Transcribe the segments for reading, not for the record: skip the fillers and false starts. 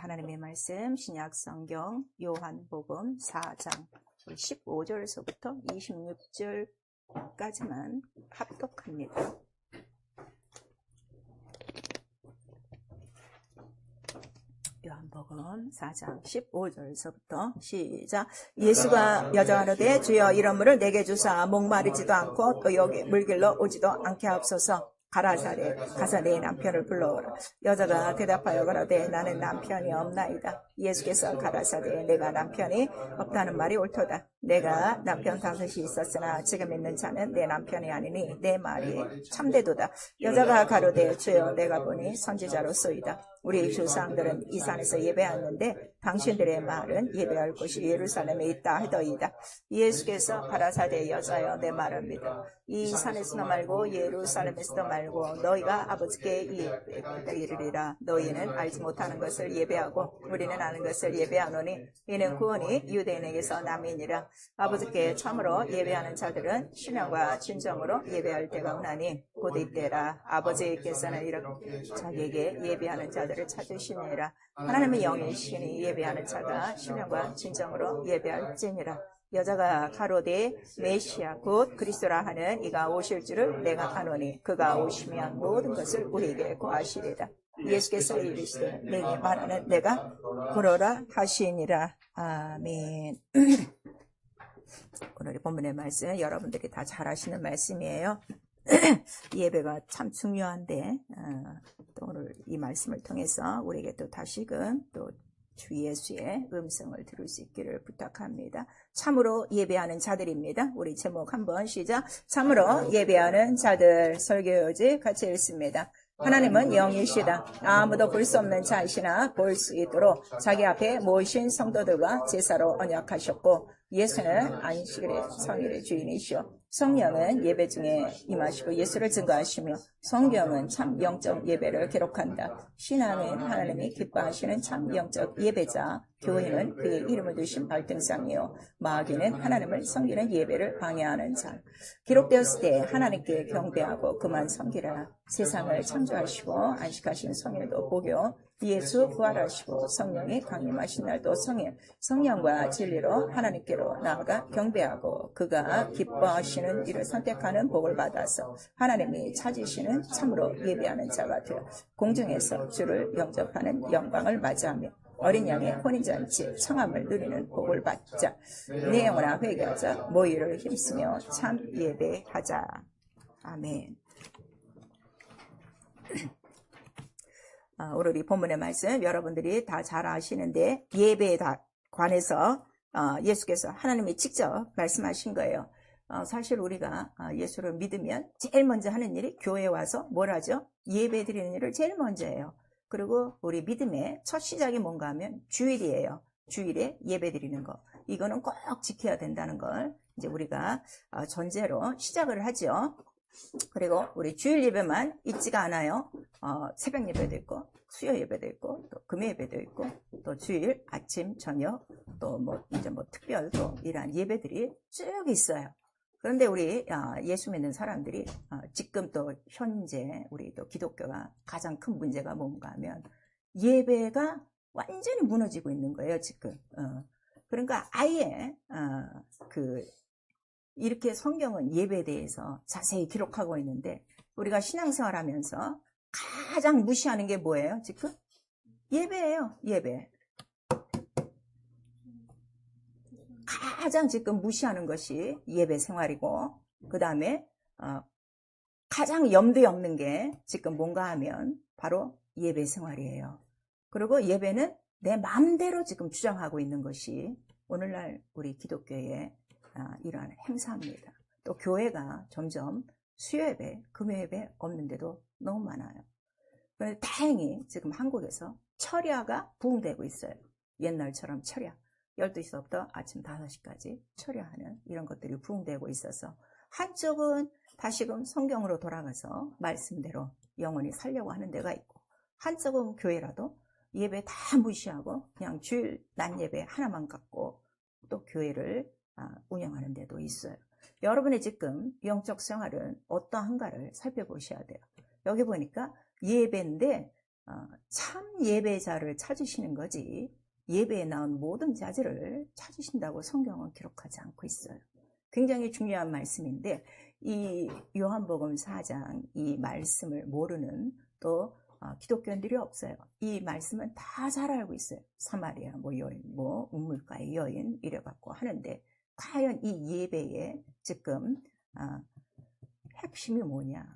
하나님의 말씀 신약성경 요한복음 4장 15절에서부터 26절까지만 합독합니다. 요한복음 4장 15절에서부터 시작. 예수가 여자가 이르되 주여 이런 물을 내게 주사 목마르지도 않고 또 여기 물길로 오지도 않게 하옵소서. 가라사대 가서 내 남편을 불러오라. 여자가 대답하여 가라되 나는 남편이 없나이다. 예수께서 가라사대 내가 남편이 없다는 말이 옳도다. 내가 남편 5이 있었으나 지금 있는 자는 내 남편이 아니니 내 말이 참되도다. 여자가 가로되 주여 내가 보니 선지자로소이다. 우리 조상들은 이 산에서 예배하였는데 당신들의 말은 예배할 곳이 예루살렘에 있다 하더이다. 예수께서 가라사대 여자여 내 말을 믿어. 이 산에서도 말고 예루살렘에서도 말고 너희가 아버지께 이르리라. 너희는 알지 못하는 것을 예배하고 우리는 아는 것을 예배하노니 이는 구원이 유대인에게서 남이니라. 아버지께 참으로 예배하는 자들은 신앙과 진정으로 예배할 때가 오나니 곧 이때라. 아버지께서는 이렇게 자기에게 예배하는 자들을 찾으시니라. 하나님의 영이시니 예배하는 자가 신앙과 진정으로 예배할지니라. 여자가 가로되 메시아 곧 그리스도라 하는 이가 오실 줄을 내가 아노니 그가 오시면 모든 것을 우리에게 고하시리라. 예수께서 이르시되 내게 말하는 내가 그러라 하시니라. 아멘. 오늘의 본문의 말씀 여러분들이 다 잘 아시는 말씀이에요. 예배가 참 중요한데 또 오늘 이 말씀을 통해서 우리에게 또 다시금 또 주 예수의 음성을 들을 수 있기를 부탁합니다. 참으로 예배하는 자들입니다. 우리 제목 한번 시작. 참으로 예배하는 자들. 설교요지 같이 읽습니다. 하나님은 영이시다. 아무도 볼 수 없는 자이시나 볼 수 있도록 자기 앞에 모이신 성도들과 제사로 언약하셨고 예수는 안식일의 성일의 주인이시오. 성령은 예배 중에 임하시고 예수를 증거하시며 성경은 참 영적 예배를 기록한다. 신앙은 하나님이 기뻐하시는 참 영적 예배자, 교회는 그의 이름을 두신 발등상이요 마귀는 하나님을 섬기는 예배를 방해하는 자. 기록되었을 때 하나님께 경배하고 그만 섬기라. 세상을 창조하시고 안식하신 성일도 복요 예수 부활하시고 성령이 강림하신 날도 성일, 성령과 진리로 하나님께로 나아가 경배하고 그가 기뻐하시는 일을 선택하는 복을 받아서 하나님이 찾으시는 참으로 예배하는 자가 되어 공중에서 주를 영접하는 영광을 맞이하며 어린 양의 혼인잔치 청함을 누리는 복을 받자. 내 영혼아 회개하자. 모의를 힘쓰며 참 예배하자. 아멘. 오늘 이 본문의 말씀 여러분들이 다 잘 아시는데 예배에 관해서 예수께서 하나님이 직접 말씀하신 거예요. 사실 우리가 예수를 믿으면 제일 먼저 하는 일이 교회에 와서 뭘 하죠? 예배 드리는 일을 제일 먼저 해요. 그리고 우리 믿음의 첫 시작이 뭔가 하면 주일이에요. 주일에 예배 드리는 거. 이거는 꼭 지켜야 된다는 걸 이제 우리가 전제로 시작을 하죠. 그리고 우리 주일 예배만 있지가 않아요. 새벽 예배도 있고 수요 예배도 있고 또 금요 예배도 있고 또 주일 아침 저녁 또 이제 특별 또 이러한 예배들이 쭉 있어요. 그런데 우리 예수 믿는 사람들이 지금 또 현재 우리 또 기독교가 가장 큰 문제가 뭔가 하면 예배가 완전히 무너지고 있는 거예요 지금. 그러니까 아예 이렇게 성경은 예배에 대해서 자세히 기록하고 있는데 우리가 신앙생활 하면서 가장 무시하는 게 뭐예요 지금? 예배예요. 예배. 가장 지금 무시하는 것이 예배 생활이고 그 다음에 가장 염두에 없는 게 지금 뭔가 하면 바로 예배 생활이에요. 그리고 예배는 내 마음대로 지금 주장하고 있는 것이 오늘날 우리 기독교의 이러한 행사입니다. 또 교회가 점점 수요예배, 금요예배 없는데도 너무 많아요. 그런데 다행히 지금 한국에서 철야가 부흥되고 있어요. 옛날처럼 철야. 12시부터 아침 5시까지 철야하는 이런 것들이 부흥되고 있어서 한쪽은 다시금 성경으로 돌아가서 말씀대로 영원히 살려고 하는 데가 있고 한쪽은 교회라도 예배 다 무시하고 그냥 주일 낮 예배 하나만 갖고 또 교회를 운영하는 데도 있어요. 여러분의 지금 영적 생활은 어떠한가를 살펴보셔야 돼요. 여기 보니까 예배인데 참 예배자를 찾으시는 거지 예배에 나온 모든 자들을 찾으신다고 성경은 기록하지 않고 있어요. 굉장히 중요한 말씀인데 이 요한복음 4장 이 말씀을 모르는 또 기독교인들이 없어요. 이 말씀은 다 잘 알고 있어요. 사마리아 여인 우물가의 여인 이래갖고 하는데 과연 이 예배의 지금 핵심이 뭐냐,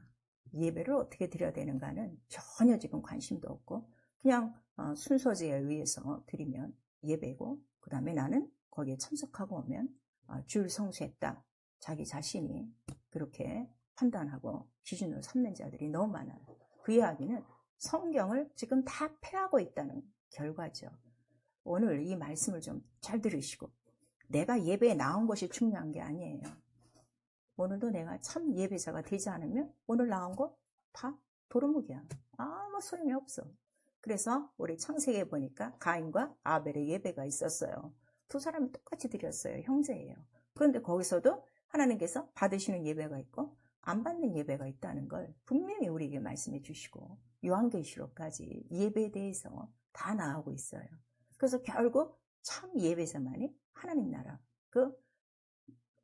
예배를 어떻게 드려야 되는가는 전혀 지금 관심도 없고 그냥 순서지에 의해서 드리면 예배고 그 다음에 나는 거기에 참석하고 오면 주일 성수했다, 자기 자신이 그렇게 판단하고 기준으로 삼는 자들이 너무 많아요. 그 이야기는 성경을 지금 다 폐하고 있다는 결과죠. 오늘 이 말씀을 좀 잘 들으시고 내가 예배에 나온 것이 중요한 게 아니에요. 오늘도 내가 참 예배자가 되지 않으면 오늘 나온 거 다 도루묵이야. 아무 소용이 없어. 그래서 우리 창세기에 보니까 가인과 아벨의 예배가 있었어요. 두 사람이 똑같이 드렸어요. 형제예요. 그런데 거기서도 하나님께서 받으시는 예배가 있고 안 받는 예배가 있다는 걸 분명히 우리에게 말씀해 주시고 요한계시록까지 예배에 대해서 다 나오고 있어요. 그래서 결국 참 예배자만이 하나님 나라 그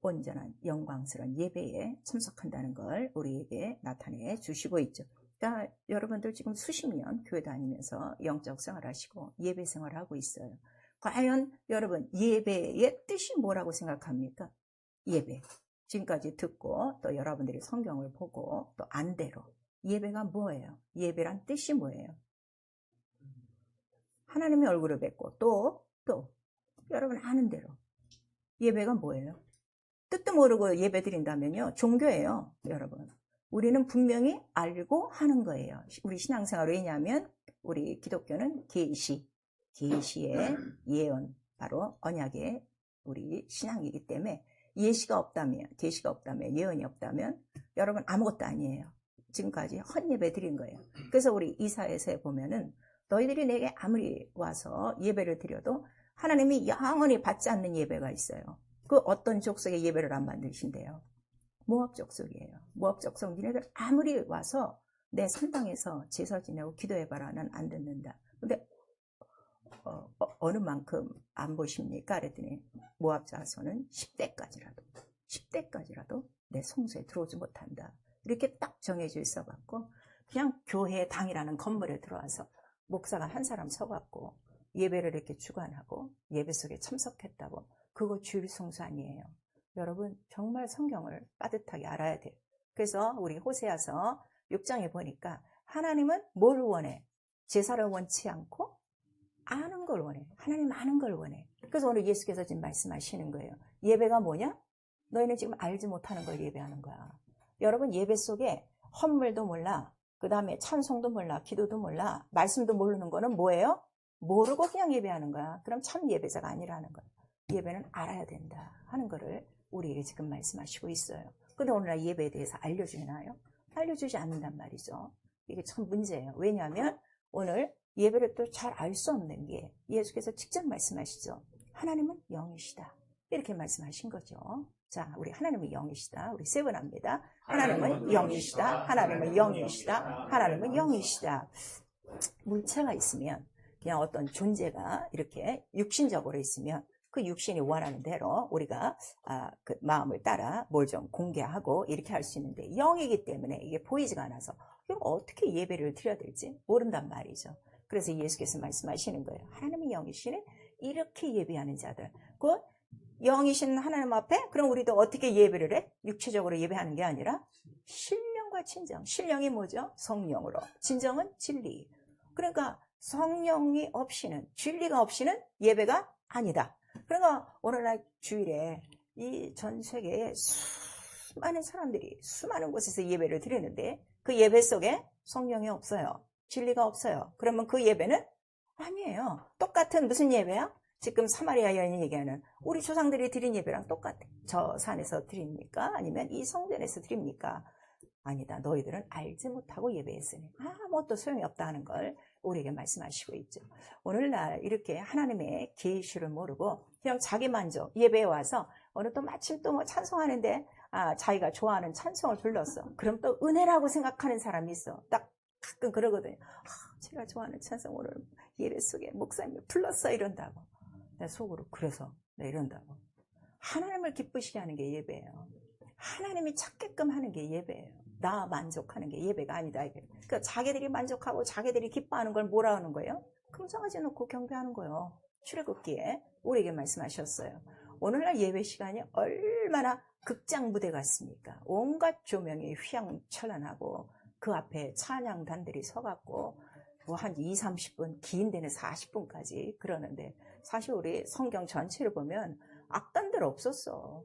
온전한 영광스러운 예배에 참석한다는 걸 우리에게 나타내 주시고 있죠. 그러니까 여러분들 지금 수십 년 교회 다니면서 영적 생활하시고 예배 생활하고 있어요. 과연 여러분 예배의 뜻이 뭐라고 생각합니까? 예배. 지금까지 듣고 또 여러분들이 성경을 보고 또 안대로 예배가 뭐예요? 예배란 뜻이 뭐예요? 하나님의 얼굴을 뵙고 또 여러분 아는 대로 예배가 뭐예요? 뜻도 모르고 예배 드린다면요 종교예요. 여러분 우리는 분명히 알고 하는 거예요. 우리 신앙생활 왜냐하면 우리 기독교는 계시의 예언 바로 언약의 우리 신앙이기 때문에 계시가 없다면 예언이 없다면 여러분 아무것도 아니에요. 지금까지 헛예배 드린 거예요. 그래서 우리 이사야서에 보면은 너희들이 내게 아무리 와서 예배를 드려도 하나님이 영원히 받지 않는 예배가 있어요. 그 어떤 족속의 예배를 안 만드신대요? 모압 족속이에요. 모압 족속 니네들 아무리 와서 내 산당에서 제사 지내고 기도해봐라 난 안 듣는다. 근데 어느 만큼 안 보십니까? 그랬더니 모압 자손은 10대까지라도 내 성소에 들어오지 못한다. 이렇게 딱 정해져 있어갖고 그냥 교회 당이라는 건물에 들어와서 목사가 한 사람 서갖고 예배를 이렇게 주관하고 예배 속에 참석했다고 그거 주일 성수 아니에요. 여러분 정말 성경을 빠듯하게 알아야 돼요. 그래서 우리 호세아서 6장에 보니까 하나님은 뭘 원해? 제사를 원치 않고 아는 걸 원해. 하나님 아는 걸 원해. 그래서 오늘 예수께서 지금 말씀하시는 거예요. 예배가 뭐냐? 너희는 지금 알지 못하는 걸 예배하는 거야. 여러분 예배 속에 헌물도 몰라, 그 다음에 찬송도 몰라, 기도도 몰라, 말씀도 모르는 거는 뭐예요? 모르고 그냥 예배하는 거야. 그럼 참 예배자가 아니라는 거야. 예배는 알아야 된다 하는 거를 우리에게 지금 말씀하시고 있어요. 근데 오늘날 예배에 대해서 알려주나요? 알려주지 않는단 말이죠. 이게 참 문제예요. 왜냐하면 오늘 예배를 또 잘 알 수 없는 게 예수께서 직접 말씀하시죠. 하나님은 영이시다. 이렇게 말씀하신 거죠. 자, 우리 하나님은 영이시다. 우리 세 번 합니다. 하나님은 영이시다. 하나님은 영이시다. 하나님은 영이시다. 물체가 있으면 그냥 어떤 존재가 이렇게 육신적으로 있으면 그 육신이 원하는 대로 우리가 그 마음을 따라 뭘 좀 공개하고 이렇게 할 수 있는데 영이기 때문에 이게 보이지가 않아서 그럼 어떻게 예배를 드려야 될지 모른단 말이죠. 그래서 예수께서 말씀하시는 거예요. 하나님의 영이시는 이렇게 예배하는 자들. 그 영이신 하나님 앞에 그럼 우리도 어떻게 예배를 해? 육체적으로 예배하는 게 아니라 신령과 진정. 신령이 뭐죠? 성령으로. 진정은 진리. 그러니까 성령이 없이는 진리가 없이는 예배가 아니다. 그러니까 오늘날 주일에 이 전 세계에 수많은 사람들이 수많은 곳에서 예배를 드리는데 그 예배 속에 성령이 없어요. 진리가 없어요. 그러면 그 예배는 아니에요. 똑같은 무슨 예배야? 지금 사마리아 여인이 얘기하는 우리 조상들이 드린 예배랑 똑같아. 저 산에서 드립니까? 아니면 이 성전에서 드립니까? 아니다. 너희들은 알지 못하고 예배했으니 아무것도 소용이 없다 하는 걸 우리에게 말씀하시고 있죠. 오늘날 이렇게 하나님의 계시를 모르고 그냥 자기 만족 예배에 와서 오늘 또 마침 또 뭐 찬송하는데 자기가 좋아하는 찬송을 불렀어. 그럼 또 은혜라고 생각하는 사람이 있어. 딱 가끔 그러거든요. 제가 좋아하는 찬송 오늘 예배 속에 목사님이 불렀어 이런다고. 내 속으로 그래서 이런다고. 하나님을 기쁘시게 하는 게 예배예요. 하나님이 찾게끔 하는 게 예배예요. 나 만족하는 게 예배가 아니다. 그러니까 자기들이 만족하고 자기들이 기뻐하는 걸 뭐라 하는 거예요? 금송아지 놓고 경배하는 거예요. 출애굽기에 우리에게 말씀하셨어요. 오늘날 예배 시간이 얼마나 극장 무대 같습니까? 온갖 조명이 휘황찬란하고 그 앞에 찬양단들이 서갖고 뭐 한 20-30분, 긴 데는 40분까지 그러는데 사실 우리 성경 전체를 보면 악단들 없었어.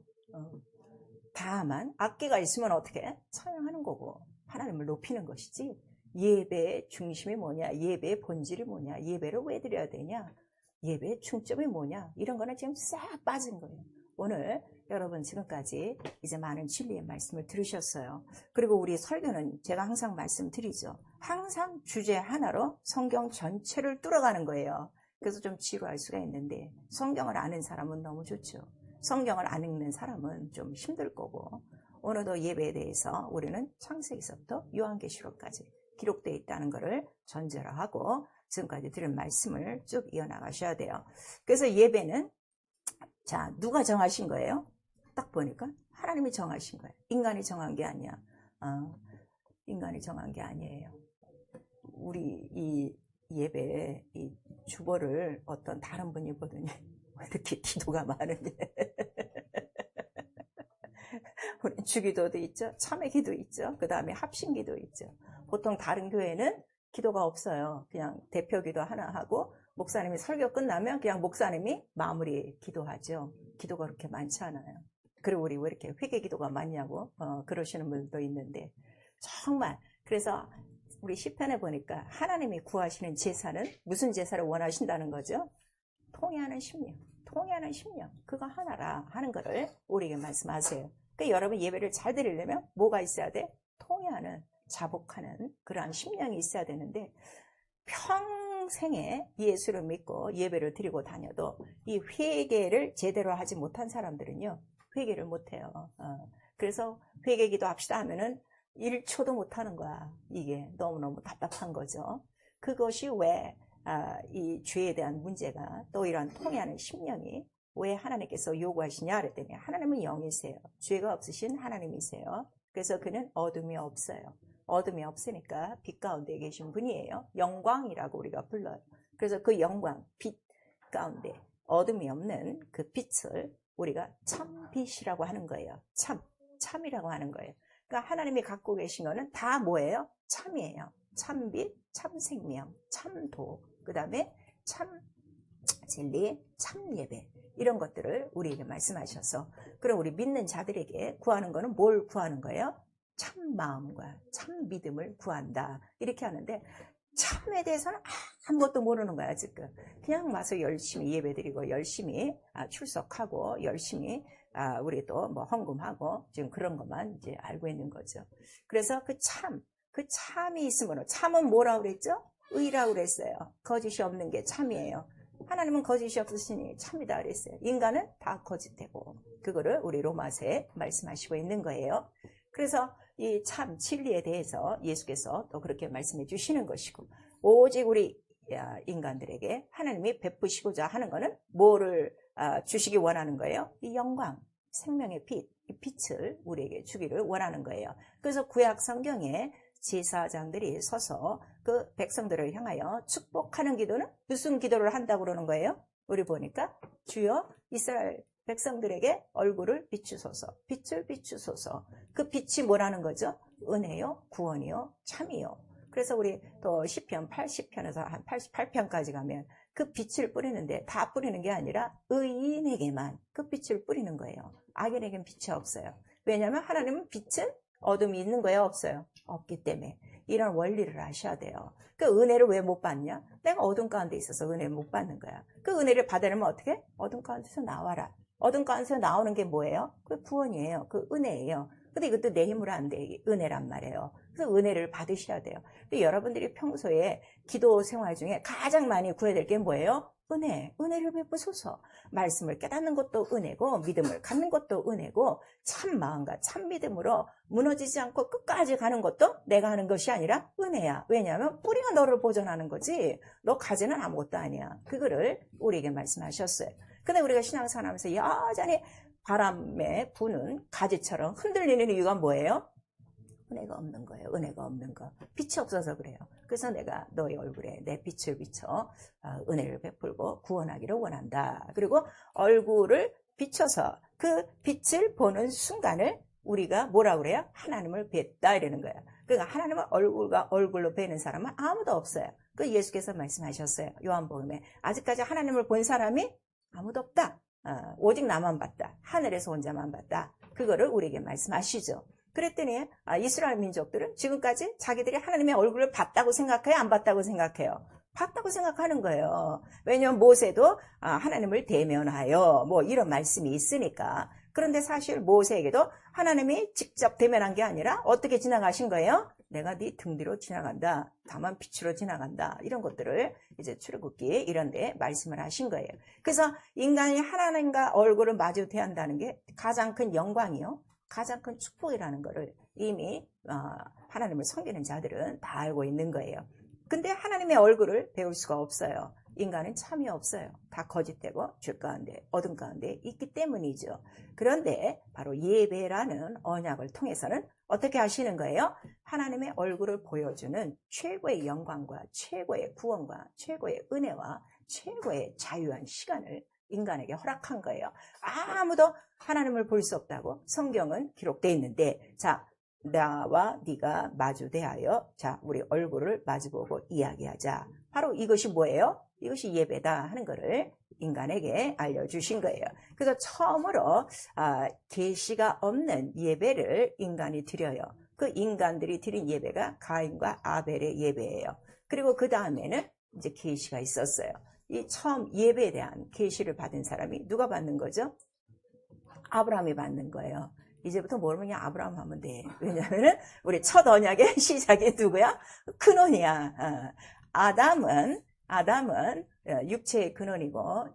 다만 악기가 있으면 어떻게? 찬양하는 거고 하나님을 높이는 것이지 예배의 중심이 뭐냐? 예배의 본질이 뭐냐? 예배를 왜 드려야 되냐? 예배의 중점이 뭐냐? 이런 거는 지금 싹 빠진 거예요. 오늘 여러분 지금까지 이제 많은 진리의 말씀을 들으셨어요. 그리고 우리 설교는 제가 항상 말씀드리죠. 항상 주제 하나로 성경 전체를 뚫어가는 거예요. 그래서 좀 지루할 수가 있는데 성경을 아는 사람은 너무 좋죠. 성경을 안 읽는 사람은 좀 힘들 거고 오늘도 예배에 대해서 우리는 창세기서부터 요한계시록까지 기록되어 있다는 것을 전제로 하고 지금까지 들은 말씀을 쭉 이어나가셔야 돼요. 그래서 예배는 자 누가 정하신 거예요? 딱 보니까 하나님이 정하신 거예요. 인간이 정한 게 아니야. 인간이 정한 게 아니에요. 우리 이 예배 이 주보를 어떤 다른 분이 보더니 왜 이렇게 기도가 많은지 주기도도 있죠. 참회기도 있죠. 그 다음에 합심기도 있죠. 보통 다른 교회는 기도가 없어요. 그냥 대표기도 하나 하고 목사님이 설교 끝나면 그냥 목사님이 마무리 기도하죠. 기도가 그렇게 많지 않아요. 그리고 우리 왜 이렇게 회개기도가 많냐고 그러시는 분들도 있는데 정말 그래서 우리 시편에 보니까 하나님이 구하시는 제사는 무슨 제사를 원하신다는 거죠? 통회하는 심령, 통회하는 심령 그거 하나라 하는 거를 우리에게 말씀하세요. 그러니까 여러분 예배를 잘 드리려면 뭐가 있어야 돼? 통회하는, 자복하는 그러한 심령이 있어야 되는데 평생에 예수를 믿고 예배를 드리고 다녀도 이 회개를 제대로 하지 못한 사람들은요 회개를 못해요. 그래서 회개기도 합시다 하면은 1초도 못하는 거야. 이게 너무너무 답답한 거죠. 그것이 왜 이 죄에 대한 문제가 또 이런 통회하는 심령이 왜 하나님께서 요구하시냐 그랬더니 하나님은 영이세요. 죄가 없으신 하나님이세요. 그래서 그는 어둠이 없어요. 어둠이 없으니까 빛 가운데 계신 분이에요. 영광이라고 우리가 불러요. 그래서 그 영광, 빛 가운데 어둠이 없는 그 빛을 우리가 참빛이라고 하는 거예요. 참이라고 하는 거예요. 그러니까 하나님이 갖고 계신 거는 다 뭐예요? 참이에요. 참빛, 참생명, 참도, 그 다음에 참 진리, 참 예배 이런 것들을 우리에게 말씀하셔서 그럼 우리 믿는 자들에게 구하는 거는 뭘 구하는 거예요? 참 마음과 참 믿음을 구한다 이렇게 하는데 참에 대해서는 아무것도 모르는 거야 지금. 그냥 와서 열심히 예배드리고 열심히 출석하고 열심히 우리 또 뭐 헌금하고 지금 그런 것만 이제 알고 있는 거죠. 그래서 그 참이 있으므로 참은 뭐라고 그랬죠? 의라고 그랬어요. 거짓이 없는 게 참이에요. 하나님은 거짓이 없으시니 참이다 그랬어요. 인간은 다 거짓되고 그거를 우리 로마서에 말씀하시고 있는 거예요. 그래서 이 참 진리에 대해서 예수께서 또 그렇게 말씀해 주시는 것이고 오직 우리 인간들에게 하나님이 베푸시고자 하는 것은 뭐를 주시기 원하는 거예요? 이 영광, 생명의 빛, 이 빛을 우리에게 주기를 원하는 거예요. 그래서 구약 성경에 제사장들이 서서 그 백성들을 향하여 축복하는 기도는 무슨 기도를 한다고 그러는 거예요? 우리 보니까 주여 이스라엘 백성들에게 얼굴을 비추소서, 빛을 비추소서. 그 빛이 뭐라는 거죠? 은혜요, 구원이요, 참이요. 그래서 우리 또 시편 80편에서 한 88편까지 가면 그 빛을 뿌리는데 다 뿌리는 게 아니라 의인에게만 그 빛을 뿌리는 거예요. 악인에겐 빛이 없어요. 왜냐하면 하나님은 빛은 어둠이 있는 거예요, 없어요? 없기 때문에 이런 원리를 아셔야 돼요. 그 은혜를 왜 못 받냐? 내가 어둠 가운데 있어서 은혜를 못 받는 거야. 그 은혜를 받으려면 어떻게? 어둠 가운데서 나와라. 어둠 가운데서 나오는 게 뭐예요? 그 구원이에요. 그 은혜예요. 근데 이것도 내 힘으로 안 돼. 은혜란 말이에요. 그래서 은혜를 받으셔야 돼요. 근데 여러분들이 평소에 기도 생활 중에 가장 많이 구해야 될 게 뭐예요? 은혜를 베푸소서. 말씀을 깨닫는 것도 은혜고 믿음을 갖는 것도 은혜고 참 마음과 참 믿음으로 무너지지 않고 끝까지 가는 것도 내가 하는 것이 아니라 은혜야. 왜냐하면 뿌리가 너를 보존하는 거지 너 가지는 아무것도 아니야. 그거를 우리에게 말씀하셨어요. 근데 우리가 신앙생활하면서 여전히 바람에 부는 가지처럼 흔들리는 이유가 뭐예요? 은혜가 없는 거예요. 은혜가 없는 거. 빛이 없어서 그래요. 그래서 내가 너의 얼굴에 내 빛을 비춰 은혜를 베풀고 구원하기를 원한다. 그리고 얼굴을 비춰서 그 빛을 보는 순간을 우리가 뭐라고 그래요? 하나님을 뵀다 이러는 거예요. 그러니까 하나님을 얼굴로 뵈는 사람은 아무도 없어요. 그 예수께서 말씀하셨어요. 요한복음에 아직까지 하나님을 본 사람이 아무도 없다. 오직 나만 봤다. 하늘에서 혼자만 봤다. 그거를 우리에게 말씀하시죠. 그랬더니 이스라엘 민족들은 지금까지 자기들이 하나님의 얼굴을 봤다고 생각해요? 안 봤다고 생각해요? 봤다고 생각하는 거예요. 왜냐하면 모세도 하나님을 대면하여 뭐 이런 말씀이 있으니까. 그런데 사실 모세에게도 하나님이 직접 대면한 게 아니라 어떻게 지나가신 거예요? 내가 네 등 뒤로 지나간다. 다만 빛으로 지나간다. 이런 것들을 이제 출애굽기 이런 데 말씀을 하신 거예요. 그래서 인간이 하나님과 얼굴을 마주 대한다는 게 가장 큰 영광이요. 가장 큰 축복이라는 것을 이미 하나님을 섬기는 자들은 다 알고 있는 거예요. 근데 하나님의 얼굴을 배울 수가 없어요. 인간은 참이 없어요. 다 거짓되고 죄 가운데 어둠 가운데 있기 때문이죠. 그런데 바로 예배라는 언약을 통해서는 어떻게 하시는 거예요? 하나님의 얼굴을 보여주는 최고의 영광과 최고의 구원과 최고의 은혜와 최고의 자유한 시간을 인간에게 허락한 거예요. 아무도 하나님을 볼 수 없다고 성경은 기록되어 있는데, 자, 나와 네가 마주 대하여 자 우리 얼굴을 마주보고 이야기하자. 바로 이것이 뭐예요? 이것이 예배다 하는 것을 인간에게 알려주신 거예요. 그래서 처음으로 계시가 없는 예배를 인간이 드려요. 그 인간들이 드린 예배가 가인과 아벨의 예배예요. 그리고 그 다음에는 이제 계시가 있었어요. 이 처음 예배에 대한 계시를 받은 사람이 누가 받는 거죠? 아브라함이 받는 거예요. 이제부터 모르면 아브라함 하면 돼. 왜냐하면 우리 첫 언약의 시작이 누구야? 근원이야. 아담은 육체의 근원이고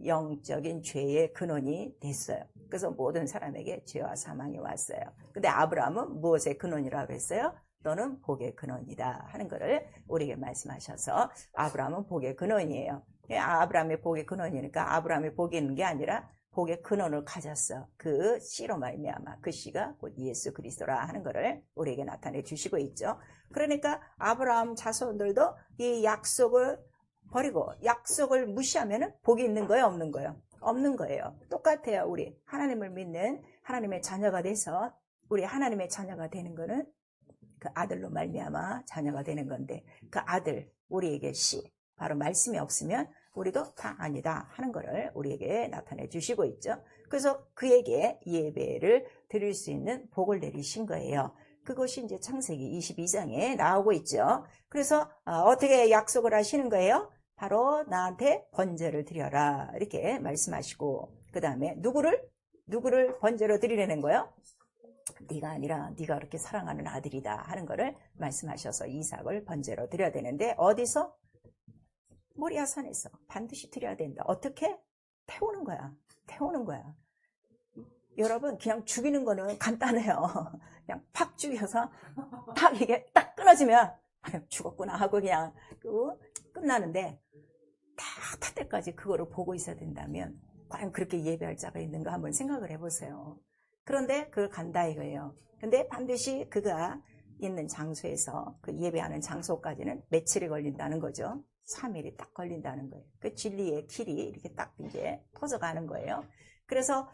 영적인 죄의 근원이 됐어요. 그래서 모든 사람에게 죄와 사망이 왔어요. 근데 아브라함은 무엇의 근원이라고 했어요? 너는 복의 근원이다 하는 것을 우리에게 말씀하셔서 아브라함은 복의 근원이에요. 아브라함의 복의 근원이니까 아브라함의 복이 있는 게 아니라 복의 근원을 가졌어. 그 씨로 말미암아 그 씨가 곧 예수 그리스도라 하는 것을 우리에게 나타내 주시고 있죠. 그러니까 아브라함 자손들도 이 약속을 버리고 약속을 무시하면 복이 있는 거예요? 없는 거예요? 없는 거예요. 똑같아요. 우리 하나님을 믿는 하나님의 자녀가 돼서 우리 하나님의 자녀가 되는 거는 그 아들로 말미암아 자녀가 되는 건데 그 아들 우리에게 씨 바로 말씀이 없으면 우리도 다 아니다 하는 것을 우리에게 나타내 주시고 있죠. 그래서 그에게 예배를 드릴 수 있는 복을 내리신 거예요. 그것이 이제 창세기 22장에 나오고 있죠. 그래서 어떻게 약속을 하시는 거예요? 바로 나한테 번제를 드려라 이렇게 말씀하시고 그 다음에 누구를 번제로 드리려는 거예요? 네가 아니라 네가 그렇게 사랑하는 아들이다 하는 것을 말씀하셔서 이삭을 번제로 드려야 되는데 어디서? 모리아산에서 반드시 드려야 된다. 어떻게? 태우는 거야. 여러분 그냥 죽이는 거는 간단해요. 그냥 팍 죽여서 딱 이게 딱 끊어지면 죽었구나 하고 그냥 끝나는데 다 탈 때까지 그거를 보고 있어야 된다면 과연 그렇게 예배할 자가 있는가 한번 생각을 해보세요. 그런데 그걸 간다 이거예요. 근데 반드시 그가 있는 장소에서 그 예배하는 장소까지는 며칠이 걸린다는 거죠. 3일이 딱 걸린다는 거예요. 그 진리의 길이 이렇게 딱 이제 퍼져가는 거예요. 그래서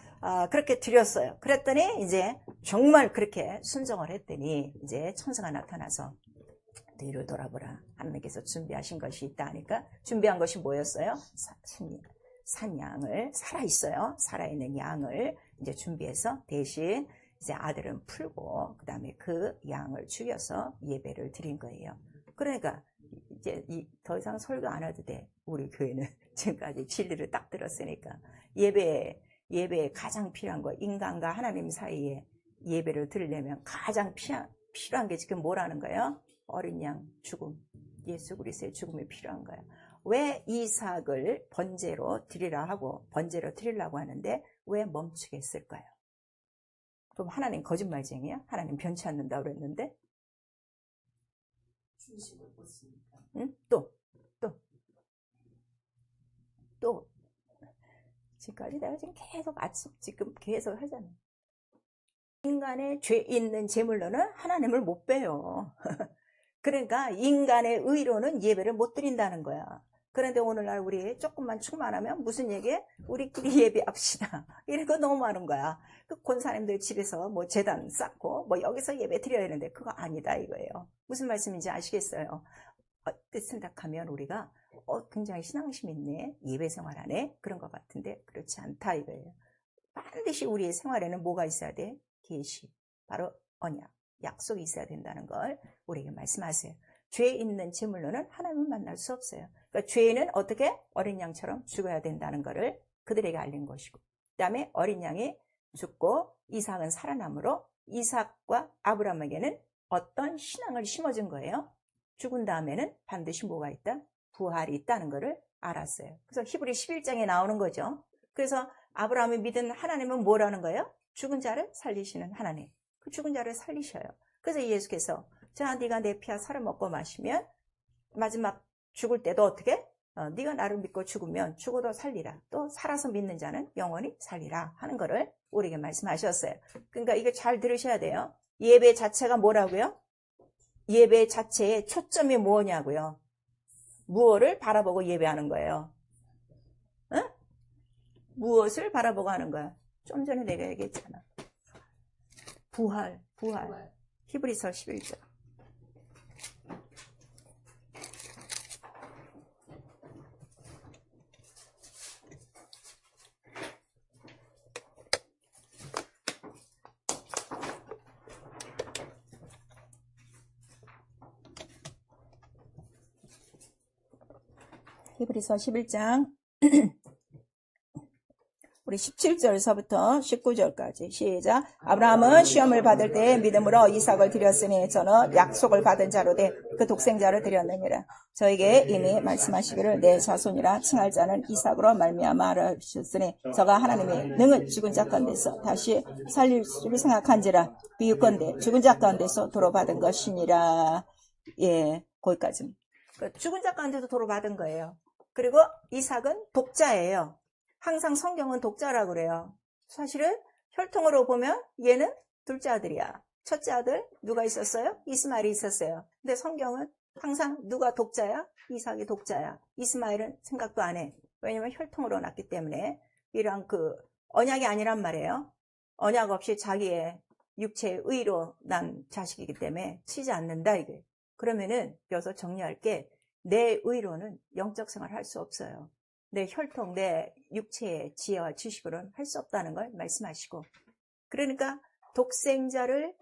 그렇게 드렸어요. 그랬더니 이제 정말 그렇게 순종을 했더니 이제 천사가 나타나서 뒤를 돌아보라. 하나님께서 준비하신 것이 있다 하니까 준비한 것이 뭐였어요? 산양을 살아있어요. 살아있는 양을 이제 준비해서 대신 이제 아들은 풀고 그 다음에 그 양을 죽여서 예배를 드린 거예요. 그러니까 이제 더 이상 설교 안 해도 돼. 우리 교회는 지금까지 진리를 딱 들었으니까 예배에 가장 필요한 거 인간과 하나님 사이에 예배를 드리려면 가장 필요한 게 지금 뭐라는 거예요? 어린 양 죽음, 예수 그리스도의 죽음이 필요한 거예요. 왜 이삭을 번제로 드리려고 하는데 왜 멈추게 했을까요? 그럼 하나님 거짓말쟁이야? 하나님 변치 않는다고 그랬는데? 중심을 못 쓰니까. 응? 또. 지금까지 내가 지금 계속 하잖아. 인간의 죄 있는 제물로는 하나님을 못 빼요. 그러니까 인간의 의로는 예배를 못 드린다는 거야. 그런데 오늘날 우리 조금만 충만하면 무슨 얘기해? 우리끼리 예배합시다. 이런 거 너무 많은 거야. 그 권사님들 집에서 뭐 제단 쌓고 뭐 여기서 예배 드려야 되는데 그거 아니다 이거예요. 무슨 말씀인지 아시겠어요? 어떻게 생각하면 우리가 굉장히 신앙심 있네, 예배 생활하네 그런 것 같은데 그렇지 않다 이거예요. 반드시 우리의 생활에는 뭐가 있어야 돼? 계시, 바로 언약, 약속이 있어야 된다는 걸 우리에게 말씀하세요. 죄 있는 제물로는 하나님을 만날 수 없어요. 그러니까 죄는 어떻게? 어린 양처럼 죽어야 된다는 것을 그들에게 알린 것이고, 그 다음에 어린 양이 죽고 이삭은 살아남으로 이삭과 아브라함에게는 어떤 신앙을 심어준 거예요? 죽은 다음에는 반드시 뭐가 있다? 부활이 있다는 것을 알았어요. 그래서 히브리 11장에 나오는 거죠. 그래서 아브라함이 믿은 하나님은 뭐라는 거예요? 죽은 자를 살리시는 하나님. 그 죽은 자를 살리셔요. 그래서 예수께서 자, 네가 내 피와 살을 먹고 마시면 마지막 죽을 때도 어떻게? 네가 나를 믿고 죽으면 죽어도 살리라. 또 살아서 믿는 자는 영원히 살리라 하는 거를 우리에게 말씀하셨어요. 그러니까 이거 잘 들으셔야 돼요. 예배 자체가 뭐라고요? 예배 자체의 초점이 뭐냐고요? 무엇을 바라보고 예배하는 거예요? 응? 무엇을 바라보고 하는 거야? 좀 전에 내가 얘기했잖아. 부활. 히브리서 11장. 히브리서 11장 우리 17절서부터 19절까지 시작. 아브라함은 시험을 받을 때 믿음으로 이삭을 드렸으니 저는 약속을 받은 자로 돼 그 독생자를 드렸느니라. 저에게 이미 말씀하시기를 내 자손이라 칭할 자는 이삭으로 말미암아 하셨으니 저가 하나님이 능은 죽은 자 가운데서 다시 살릴 줄을 생각한지라. 비유컨대 죽은 자 가운데서 도로 받은 것이니라. 예, 거기까지. 죽은 자 가운데서 도로 받은 거예요. 그리고 이삭은 독자예요. 항상 성경은 독자라고 그래요. 사실은 혈통으로 보면 얘는 둘째 아들이야. 첫째 아들 누가 있었어요? 이스마엘이 있었어요. 근데 성경은 항상 누가 독자야? 이삭이 독자야. 이스마엘은 생각도 안 해. 왜냐면 혈통으로 낳기 때문에 이런 언약이 아니란 말이에요. 언약 없이 자기의 육체의 의로 난 자식이기 때문에 치지 않는다 이게. 그러면은 여기서 정리할 게 내 의로는 영적 생활을 할 수 없어요. 내 혈통, 내 육체의 지혜와 지식으로는 할 수 없다는 걸 말씀하시고, 그러니까 독생자를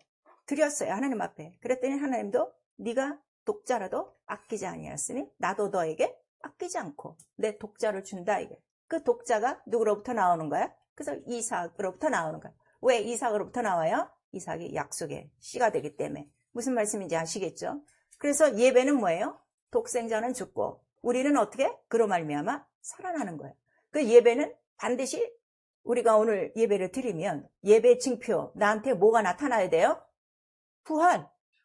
드렸어요. 하나님 앞에. 그랬더니 하나님도 네가 독자라도 아끼지 아니하였으니 나도 너에게 아끼지 않고 내 독자를 준다 이게. 그 독자가 누구로부터 나오는 거야? 그래서 이삭으로부터 나오는 거야. 왜 이삭으로부터 나와요? 이삭이 약속의 씨가 되기 때문에. 무슨 말씀인지 아시겠죠? 그래서 예배는 뭐예요? 독생자는 죽고 우리는 어떻게? 그로 말미암아 살아나는 거예요. 그 예배는 반드시 우리가 오늘 예배를 드리면 예배 징표, 나한테 뭐가 나타나야 돼요?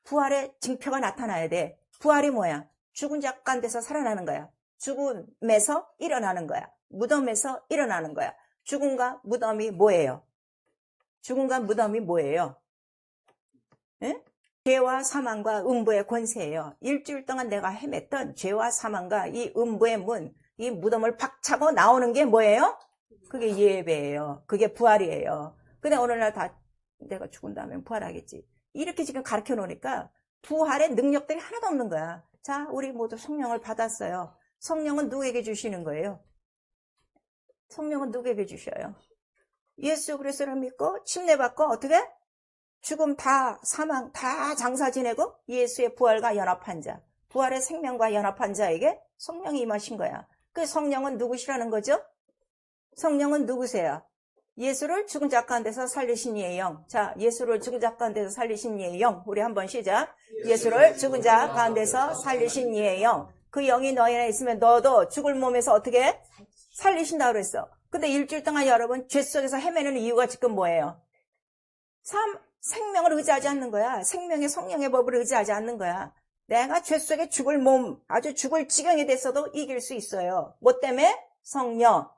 부활의 징표가 나타나야 돼. 부활이 뭐야? 죽은 자 가운데서 살아나는 거야. 죽음에서 일어나는 거야. 무덤에서 일어나는 거야. 죽음과 무덤이 뭐예요? 죽음과 무덤이 뭐예요? 에? 죄와 사망과 음부의 권세예요. 일주일 동안 내가 헤맸던 죄와 사망과 이 음부의 문, 이 무덤을 박차고 나오는 게 뭐예요? 그게 예배예요. 그게 부활이에요. 근데 오늘날 다 내가 죽은 다음에 부활하겠지. 이렇게 지금 가르쳐 놓으니까 부활의 능력들이 하나도 없는 거야. 자, 우리 모두 성령을 받았어요. 성령은 누구에게 주시는 거예요? 성령은 누구에게 주셔요? 예수 그리스도를 믿고 침례받고 어떻게? 죽음 다 사망 다 장사 지내고 예수의 부활과 연합한 자, 부활의 생명과 연합한 자에게 성령이 임하신 거야. 그 성령은 누구시라는 거죠? 성령은 누구세요? 예수를 죽은 자 가운데서 살리신 이의 영. 자, 예수를 죽은 자 가운데서 살리신 이의 영. 우리 한번 시작. 예수를 죽은 자 가운데서 살리신 이의 영. 그 영이 너희 안에 있으면 너도 죽을 몸에서 어떻게 살리신다고 그랬어. 근데 일주일 동안 여러분 죄 속에서 헤매는 이유가 지금 뭐예요? 생명을 의지하지 않는 거야. 생명의 성령의 법을 의지하지 않는 거야. 내가 죄 속에 죽을 몸, 아주 죽을 지경이 됐어도 이길 수 있어요. 뭐 때문에? 성령.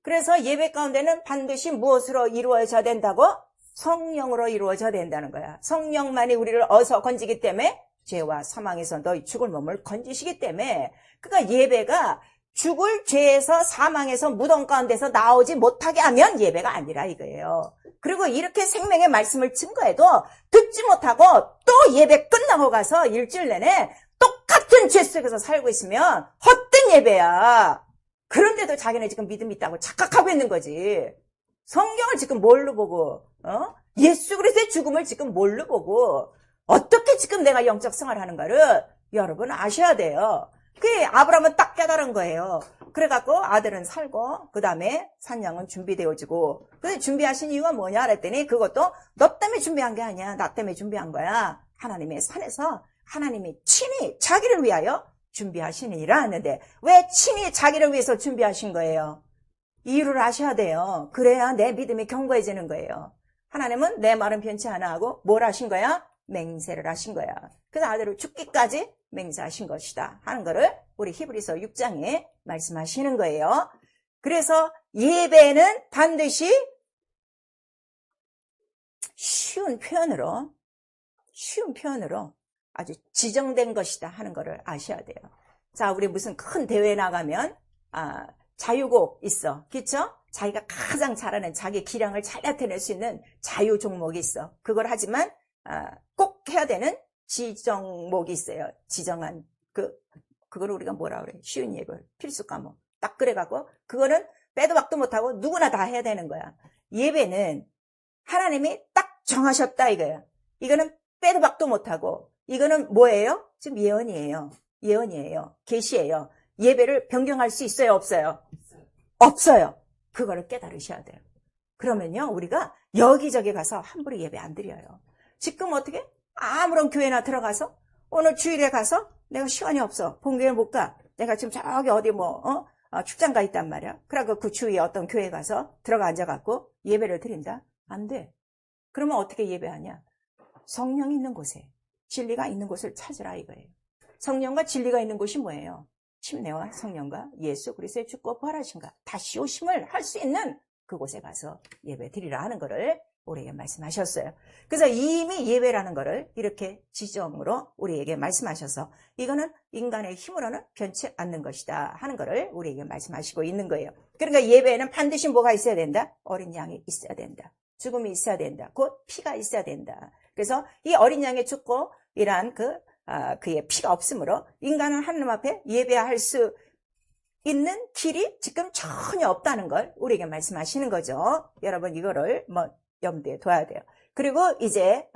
그래서 예배 가운데는 반드시 무엇으로 이루어져야 된다고? 성령으로 이루어져야 된다는 거야. 성령만이 우리를 어서 건지기 때문에 죄와 사망에서 너희 죽을 몸을 건지시기 때문에, 그러니까 예배가 죽을 죄에서 사망에서 무덤 가운데서 나오지 못하게 하면 예배가 아니라 이거예요. 그리고 이렇게 생명의 말씀을 증거해도 듣지 못하고 또 예배 끝나고 가서 일주일 내내 똑같은 죄 속에서 살고 있으면 헛된 예배야. 그런데도 자기는 지금 믿음이 있다고 착각하고 있는 거지. 성경을 지금 뭘로 보고, 예수 그리스도의 죽음을 지금 뭘로 보고, 어떻게 지금 내가 영적 생활을 하는가를 여러분 아셔야 돼요. 그게 아브라함은 딱 깨달은 거예요. 그래갖고 아들은 살고, 그 다음에 산양은 준비되어지고, 근데 준비하신 이유가 뭐냐 그랬더니 그것도 너 때문에 준비한 게 아니야. 나 때문에 준비한 거야. 하나님의 산에서 하나님이 친히 자기를 위하여 준비하시니라 했는데, 왜 친히 자기를 위해서 준비하신 거예요? 이유를 아셔야 돼요. 그래야 내 믿음이 견고해지는 거예요. 하나님은 내 말은 변치 않아 하고 뭘 하신 거야? 맹세를 하신 거야. 그래서 아들을 죽기까지 맹세하신 것이다 하는 거를 우리 히브리서 6장에 말씀하시는 거예요. 그래서 예배는 반드시 쉬운 표현으로 아주 지정된 것이다 하는 거를 아셔야 돼요. 자, 우리 무슨 큰 대회에 나가면 자유곡 있어. 그쵸? 자기가 가장 잘하는 자기 기량을 잘 나타낼 수 있는 자유 종목이 있어. 그걸 하지만 꼭 해야 되는 지정목이 있어요. 지정한 그걸 우리가 뭐라 그래? 쉬운 예배, 필수 과목. 딱 그래갖고 그거는 빼도 박도 못하고 누구나 다 해야 되는 거야. 예배는 하나님이 딱 정하셨다 이거야. 이거는 빼도 박도 못하고, 이거는 뭐예요? 지금 예언이에요. 계시예요. 예배를 변경할 수 있어요, 없어요? 없어요. 그거를 깨달으셔야 돼요. 그러면요, 우리가 여기저기 가서 함부로 예배 안 드려요. 지금 어떻게? 아무런 교회나 들어가서 오늘 주일에 가서 내가 시간이 없어. 본교회 못 가. 내가 지금 저기 어디 출장 가 있단 말이야. 그러고 그 주위에 어떤 교회 가서 들어가 앉아갖고 예배를 드린다? 안 돼. 그러면 어떻게 예배하냐? 성령이 있는 곳에, 진리가 있는 곳을 찾으라 이거예요. 성령과 진리가 있는 곳이 뭐예요? 침례와 성령과 예수 그리스도의 죽고 부활하신가 다시 오심을 할 수 있는 그곳에 가서 예배 드리라 하는 거를 우리에게 말씀하셨어요. 그래서 이미 예배라는 거를 이렇게 지정으로 우리에게 말씀하셔서 이거는 인간의 힘으로는 변치 않는 것이다 하는 거를 우리에게 말씀하시고 있는 거예요. 그러니까 예배에는 반드시 뭐가 있어야 된다? 어린 양이 있어야 된다. 죽음이 있어야 된다. 곧 피가 있어야 된다. 그래서 이 어린 양의 죽고 이러한 그의 피가 없으므로 인간은 하나님 앞에 예배할 수 있는 길이 지금 전혀 없다는 걸 우리에게 말씀하시는 거죠. 여러분 이거를 염두에 둬야 돼요. 그리고 이제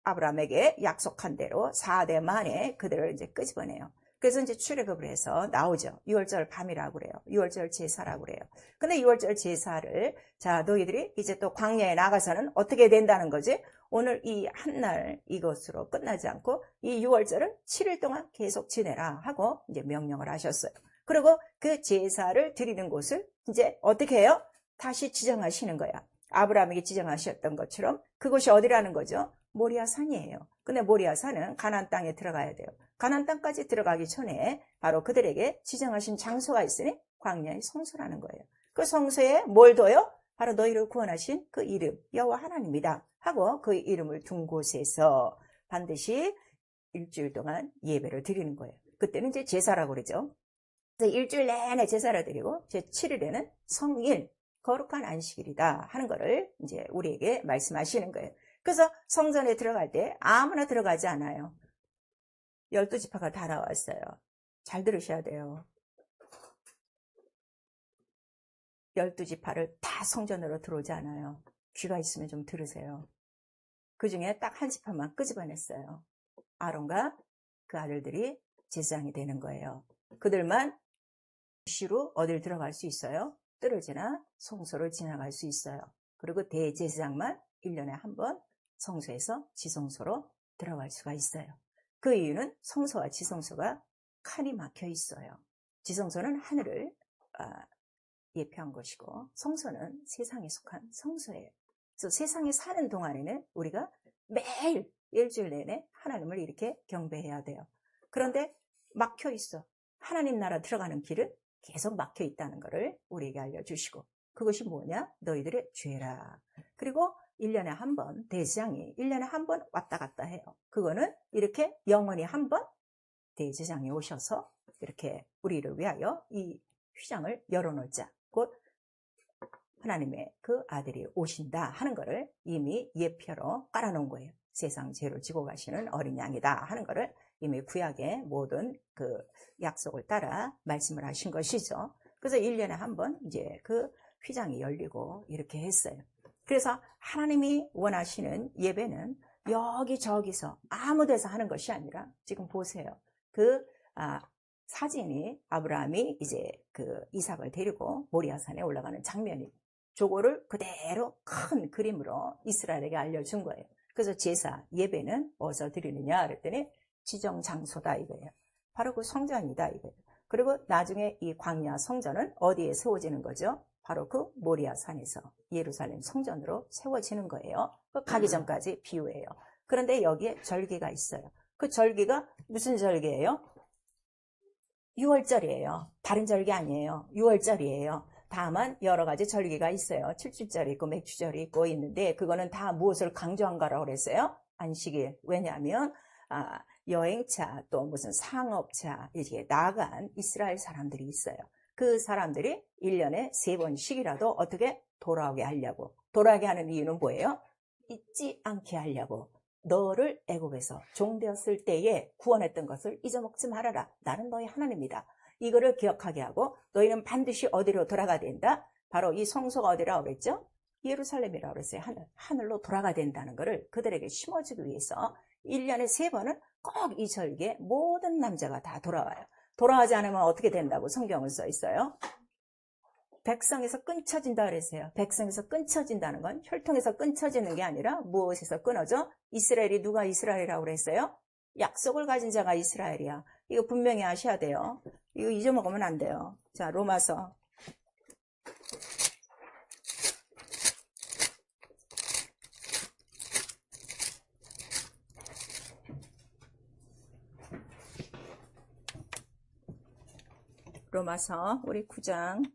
아브라함에게 약속한 대로 4대 만에 그들을 이제 끄집어내요. 그래서 이제 출애굽을 해서 나오죠. 6월절 밤이라고 그래요. 6월절 제사라고 그래요. 근데 6월절 제사를 자 너희들이 이제 또 광야에 나가서는 어떻게 된다는 거지? 오늘 이 한 날 이것으로 끝나지 않고 이 6월절을 7일 동안 계속 지내라 하고 이제 명령을 하셨어요. 그리고 그 제사를 드리는 곳을 이제 어떻게 해요? 다시 지정하시는 거야. 아브라함에게 지정하셨던 것처럼 그곳이 어디라는 거죠? 모리아산이에요. 근데 모리아산은 가나안 땅에 들어가야 돼요. 가나안 땅까지 들어가기 전에 바로 그들에게 지정하신 장소가 있으니 광야의 성소라는 거예요. 그 성소에 뭘 둬요? 바로 너희를 구원하신 그 이름 여호와 하나님이다 하고 그 이름을 둔 곳에서 반드시 일주일 동안 예배를 드리는 거예요. 그때는 이제 제사라고 그러죠. 그래서 일주일 내내 제사를 드리고 제7일에는 성일 거룩한 안식일이다 하는 거를 이제 우리에게 말씀하시는 거예요. 그래서 성전에 들어갈 때 아무나 들어가지 않아요. 12지파가 다 나왔어요. 잘 들으셔야 돼요. 12지파를 다 성전으로 들어오지 않아요. 귀가 있으면 좀 들으세요. 그 중에 딱 한 지파만 끄집어냈어요. 아론과 그 아들들이 제사장이 되는 거예요. 그들만 시로 어딜 들어갈 수 있어요? 뜰을 성소를 지나갈 수 있어요. 그리고 대제사장만 1년에 한 번 성소에서 지성소로 들어갈 수가 있어요. 그 이유는 성소와 지성소가 칸이 막혀 있어요. 지성소는 하늘을 예표한 것이고 성소는 세상에 속한 성소예요. 그래서 세상에 사는 동안에는 우리가 매일 일주일 내내 하나님을 이렇게 경배해야 돼요. 그런데 막혀 있어. 하나님 나라 들어가는 길은 계속 막혀 있다는 것을 우리에게 알려주시고, 그것이 뭐냐? 너희들의 죄라. 그리고 1년에 한 번, 대제사장이 1년에 한 번 왔다 갔다 해요. 그거는 이렇게 영원히 한 번 대제사장이 오셔서 이렇게 우리를 위하여 이 휘장을 열어놓자. 곧 하나님의 그 아들이 오신다 하는 것을 이미 예표로 깔아놓은 거예요. 세상 죄를 지고 가시는 어린 양이다 하는 것을 이미 구약의 모든 그 약속을 따라 말씀을 하신 것이죠. 그래서 1년에 한 번 이제 그 휘장이 열리고 이렇게 했어요. 그래서 하나님이 원하시는 예배는 여기저기서 아무 데서 하는 것이 아니라, 지금 보세요. 사진이 아브라함이 이제 그 이삭을 데리고 모리아산에 올라가는 장면이, 저거를 그대로 큰 그림으로 이스라엘에게 알려준 거예요. 그래서 제사, 예배는 어디서 드리느냐 그랬더니 지정 장소다 이거예요. 바로 그 성전이다 이거예요. 그리고 나중에 이 광야 성전은 어디에 세워지는 거죠? 바로 그 모리아산에서 예루살렘 성전으로 세워지는 거예요. 가기 전까지 비유예요. 그런데 여기에 절기가 있어요. 그 절기가 무슨 절기예요? 6월절이에요. 다른 절기 아니에요. 6월절이에요. 다만 여러 가지 절기가 있어요. 7주절이 있고 맥주절이 있고 있는데, 그거는 다 무엇을 강조한 거라고 그랬어요? 안식일. 왜냐하면 여행차 또 무슨 상업차 이렇게 나간 이스라엘 사람들이 있어요. 그 사람들이 1년에 3번씩이라도 어떻게 돌아오게 하려고. 돌아오게 하는 이유는 뭐예요? 잊지 않게 하려고. 너를 애굽에서 종되었을 때에 구원했던 것을 잊어먹지 말아라. 나는 너희 하나님이다. 이거를 기억하게 하고, 너희는 반드시 어디로 돌아가야 된다? 바로 이 성소가 어디라고 그랬죠? 예루살렘이라고 그랬어요. 하늘로 돌아가야 된다는 것을 그들에게 심어주기 위해서 1년에 3번은 꼭 이 절기에 모든 남자가 다 돌아와요. 돌아가지 않으면 어떻게 된다고 성경을 써 있어요? 백성에서 끊쳐진다 그랬어요. 백성에서 끊쳐진다는 건 혈통에서 끊쳐지는 게 아니라 무엇에서 끊어져? 이스라엘이 누가 이스라엘이라고 그랬어요? 약속을 가진 자가 이스라엘이야. 이거 분명히 아셔야 돼요. 이거 잊어먹으면 안 돼요. 자, 로마서 우리 9장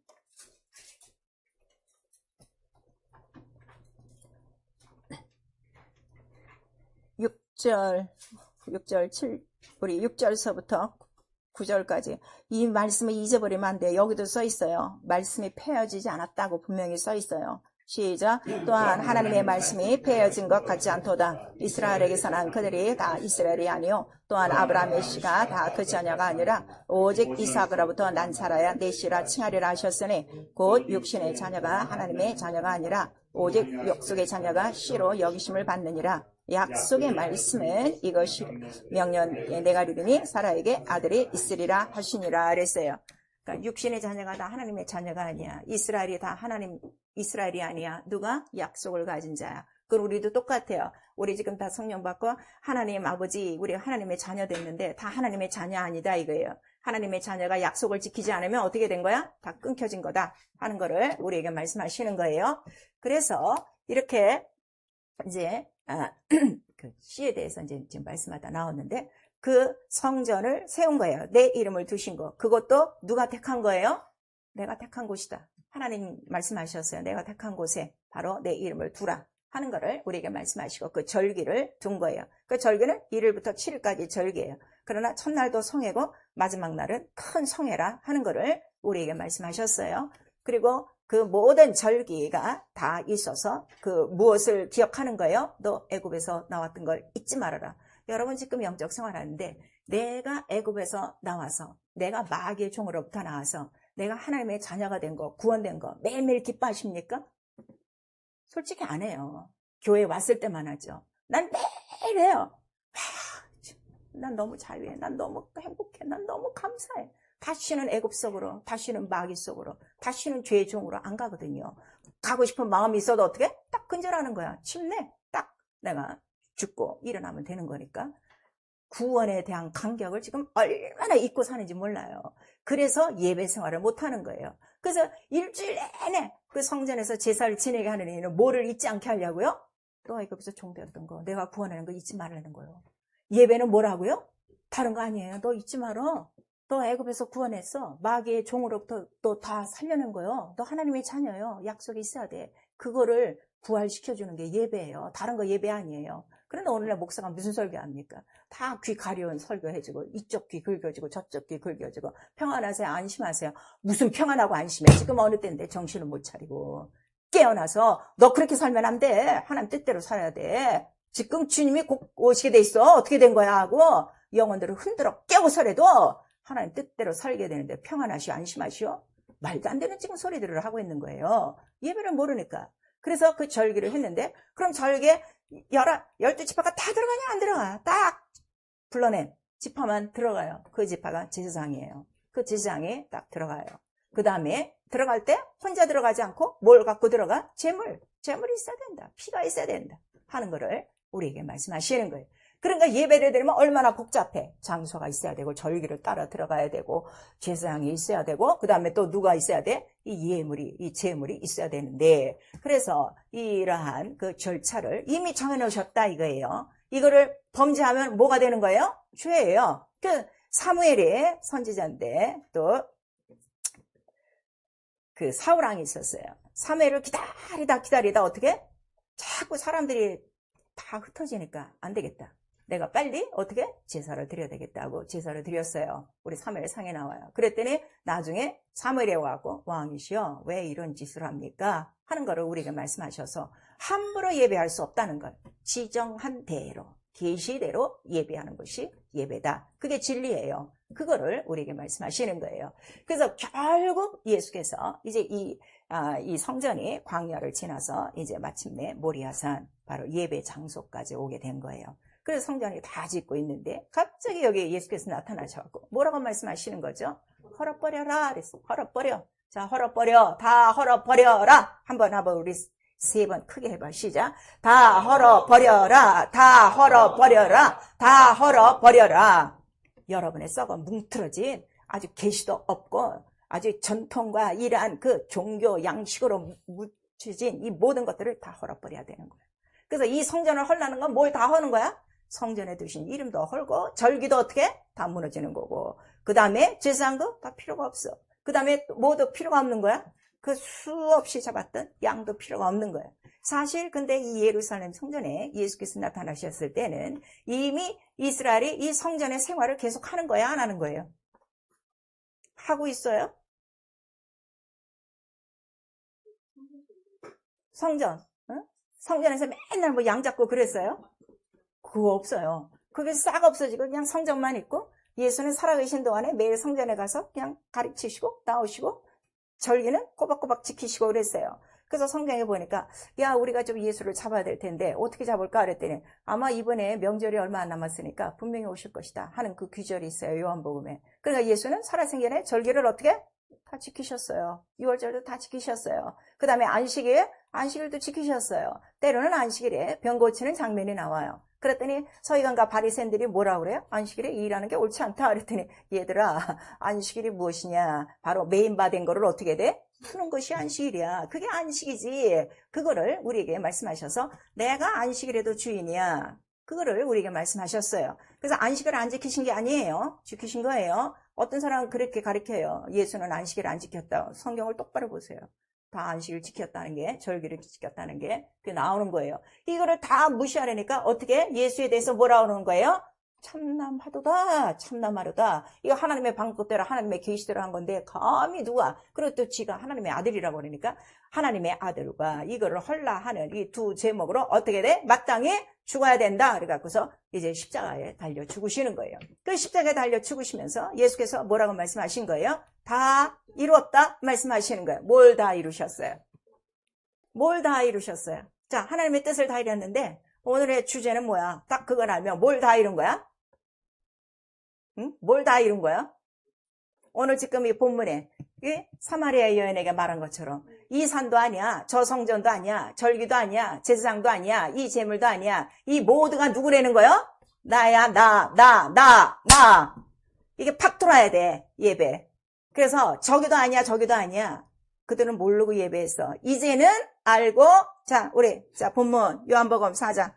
6절서부터 9절까지 이 말씀을 잊어버리면 안 돼요. 여기도 써 있어요. 말씀이 폐허지지 않았다고 분명히 써 있어요. 시작. 또한 하나님의 말씀이 폐허진 것 같지 않도다. 이스라엘에게서 난 그들이 다 이스라엘이 아니요 또한 아브라함의 씨가 다 그 자녀가 아니라 오직 이삭으로부터 난 살아야 내 씨라 칭하리라 하셨으니, 곧 육신의 자녀가 하나님의 자녀가 아니라 오직 약속의 자녀가 씨로 여기심을 받느니라. 약속의 말씀은 이것이 명령에 내가 이르니 사라에게 아들이 있으리라 하시니라 그랬어요. 그러니까 육신의 자녀가 다 하나님의 자녀가 아니야. 이스라엘이 다 이스라엘이 아니야. 누가? 약속을 가진 자야. 그럼 우리도 똑같아요. 우리 지금 다 성령 받고 하나님 아버지, 우리 하나님의 자녀 됐는데 다 하나님의 자녀 아니다 이거예요. 하나님의 자녀가 약속을 지키지 않으면 어떻게 된 거야? 다 끊겨진 거다 하는 거를 우리에게 말씀하시는 거예요. 그래서 이렇게 이제 그 씨에 대해서 이제 지금 말씀하다 나왔는데, 그 성전을 세운 거예요. 내 이름을 두신 거. 그것도 누가 택한 거예요? 내가 택한 곳이다. 하나님 말씀하셨어요. 내가 택한 곳에 바로 내 이름을 두라 하는 거를 우리에게 말씀하시고, 그 절기를 둔 거예요. 그 절기는 1일부터 7일까지 절기예요. 그러나 첫날도 성회고 마지막 날은 큰 성회라 하는 거를 우리에게 말씀하셨어요. 그리고 그 모든 절기가 다 있어서 그 무엇을 기억하는 거예요? 너 애굽에서 나왔던 걸 잊지 말아라. 여러분 지금 영적 생활하는데 내가 애굽에서 나와서, 내가 마귀의 종으로부터 나와서 내가 하나님의 자녀가 된 거, 구원된 거 매일매일 기뻐하십니까? 솔직히 안 해요. 교회 왔을 때만 하죠. 난 매일 해요. 난 너무 자유해. 난 너무 행복해. 난 너무 감사해. 다시는 애굽 속으로, 다시는 마귀 속으로, 다시는 죄의 종으로 안 가거든요. 가고 싶은 마음이 있어도 어떻게? 딱 근절하는 거야. 침내. 딱 내가 죽고 일어나면 되는 거니까. 구원에 대한 감격을 지금 얼마나 잊고 사는지 몰라요. 그래서 예배 생활을 못하는 거예요. 그래서 일주일 내내 그 성전에서 제사를 지내게 하는 이유는 뭐를 잊지 않게 하려고요? 또 애굽에서 종되었던 거, 내가 구원하는 거 잊지 말라는 거예요. 예배는 뭐라고요? 다른 거 아니에요. 너 잊지 말어. 너 애굽에서 구원했어. 마귀의 종으로부터 너 다 살려낸 거요. 너 하나님의 자녀요. 약속이 있어야 돼. 그거를 부활시켜주는 게 예배예요. 다른 거 예배 아니에요. 그런데 오늘날 목사가 무슨 설교합니까? 다 귀 가려운 설교해주고, 이쪽 귀 긁어주고 저쪽 귀 긁어주고, 평안하세요, 안심하세요. 무슨 평안하고 안심해. 지금 어느 때인데 정신을 못 차리고 깨어나서 너 그렇게 살면 안 돼. 하나님 뜻대로 살아야 돼. 지금 주님이 곧 오시게 돼 있어. 어떻게 된 거야 하고 영혼들을 흔들어 깨고서라도 하나님 뜻대로 살게 되는데 평안하시오, 안심하시오. 말도 안 되는 지금 소리들을 하고 있는 거예요. 예배를 모르니까. 그래서 그 절기를 했는데, 그럼 절기에 12지파가 다 들어가냐 안 들어가? 딱 불러낸 지파만 들어가요. 그 지파가 제사장이에요. 그 제사장이 딱 들어가요. 그 다음에 들어갈 때 혼자 들어가지 않고 뭘 갖고 들어가? 재물이 있어야 된다. 피가 있어야 된다 하는 거를 우리에게 말씀하시는 거예요. 그러니까 예배를 드리면 얼마나 복잡해. 장소가 있어야 되고 절기를 따라 들어가야 되고 제사장이 있어야 되고 그 다음에 또 누가 있어야 돼? 이 제물이 있어야 되는데, 그래서 이러한 그 절차를 이미 정해놓으셨다 이거예요. 이거를 범죄하면 뭐가 되는 거예요? 죄예요. 그 사무엘이 선지자인데 또 그 사울왕이 있었어요. 사무엘을 기다리다 어떻게? 자꾸 사람들이 다 흩어지니까 안 되겠다. 내가 빨리 어떻게? 제사를 드려야 되겠다고 제사를 드렸어요. 우리 사무엘 상에 나와요. 그랬더니 나중에 사무엘이 와갖고 왕이시여 왜 이런 짓을 합니까? 하는 거를 우리에게 말씀하셔서 함부로 예배할 수 없다는 걸 지정한 대로 계시대로 예배하는 것이 예배다. 그게 진리예요. 그거를 우리에게 말씀하시는 거예요. 그래서 결국 예수께서 이제 이 성전이 광야를 지나서 이제 마침내 모리아산 바로 예배 장소까지 오게 된 거예요. 그래서 성전이 다 짓고 있는데 갑자기 여기 예수께서 나타나셔서 뭐라고 말씀하시는 거죠? 헐어버려라 그랬어. 헐어버려. 자, 헐어버려. 다 헐어버려라. 한번 우리 3번 크게 해봐. 시작. 다 헐어버려라. 다 헐어버려라. 다 헐어버려라. 여러분의 썩어 뭉틀어진 아주 계시도 없고 아주 전통과 이러한 그 종교 양식으로 묻혀진 이 모든 것들을 다 헐어버려야 되는 거예요. 그래서 이 성전을 헐라는 건 뭘 다 허는 거야? 성전에 두신 이름도 헐고 절기도 어떻게? 다 무너지는 거고 그 다음에 제사장도 다 필요가 없어. 그 다음에 뭐도 필요가 없는 거야? 그 수없이 잡았던 양도 필요가 없는 거예요. 사실 근데 이 예루살렘 성전에 예수께서 나타나셨을 때는 이미 이스라엘이 이 성전의 생활을 계속 하는 거야, 안 하는 거예요? 하고 있어요? 성전, 응? 성전에서 맨날 뭐 양 잡고 그랬어요? 그거 없어요. 그게 싹 없어지고 그냥 성전만 있고 예수는 살아계신 동안에 매일 성전에 가서 그냥 가르치시고 나오시고 절기는 꼬박꼬박 지키시고 그랬어요. 그래서 성경에 보니까 야 우리가 좀 예수를 잡아야 될 텐데 어떻게 잡을까 그랬더니 아마 이번에 명절이 얼마 안 남았으니까 분명히 오실 것이다 하는 그 귀절이 있어요. 요한복음에. 그러니까 예수는 살아생전에 절기를 어떻게? 다 지키셨어요. 6월절도 다 지키셨어요. 그 다음에 안식일도 지키셨어요. 때로는 안식일에 병 고치는 장면이 나와요. 그랬더니 서기관과 바리새인들이 뭐라고 그래요? 안식일에 일하는 게 옳지 않다. 그랬더니 얘들아 안식일이 무엇이냐? 바로 메인바된 거를 어떻게 돼? 푸는 것이 안식일이야. 그게 안식이지. 그거를 우리에게 말씀하셔서 내가 안식일에도 주인이야. 그거를 우리에게 말씀하셨어요. 그래서 안식일을 안 지키신 게 아니에요. 지키신 거예요. 어떤 사람은 그렇게 가르쳐요. 예수는 안식일을 안 지켰다. 성경을 똑바로 보세요. 다 안식일 지켰다는 게, 절기를 지켰다는 게 그게 나오는 거예요. 이거를 다 무시하려니까 어떻게? 예수에 대해서 뭐라 그러는 거예요? 참남하도다, 참남하도다. 이거 하나님의 방법대로 하나님의 계시대로 한 건데 감히 누가? 그리고 또 지가 하나님의 아들이라고 그러니까 하나님의 아들과 이거를 헐라 하는 이 두 제목으로 어떻게 돼? 마땅히 죽어야 된다. 그래갖고서 이제 십자가에 달려 죽으시는 거예요. 그 십자가에 달려 죽으시면서 예수께서 뭐라고 말씀하신 거예요? 다 이루었다 말씀하시는 거예요. 뭘 다 이루셨어요? 뭘 다 이루셨어요? 자, 하나님의 뜻을 다 이뤘는데 오늘의 주제는 뭐야? 딱 그걸 알면 뭘 다 이룬 거야? 응? 뭘 다 이룬 거야? 오늘 지금 이 본문에 이 사마리아 여인에게 말한 것처럼 이 산도 아니야, 저 성전도 아니야, 절기도 아니야, 제사장도 아니야, 이 제물도 아니야. 이 모두가 누구라는 거야? 나야, 나. 이게 팍 돌아야 돼, 예배. 그래서 저기도 아니야, 저기도 아니야. 그들은 모르고 예배했어. 이제는 알고, 자, 우리, 자, 본문, 요한복음 4장.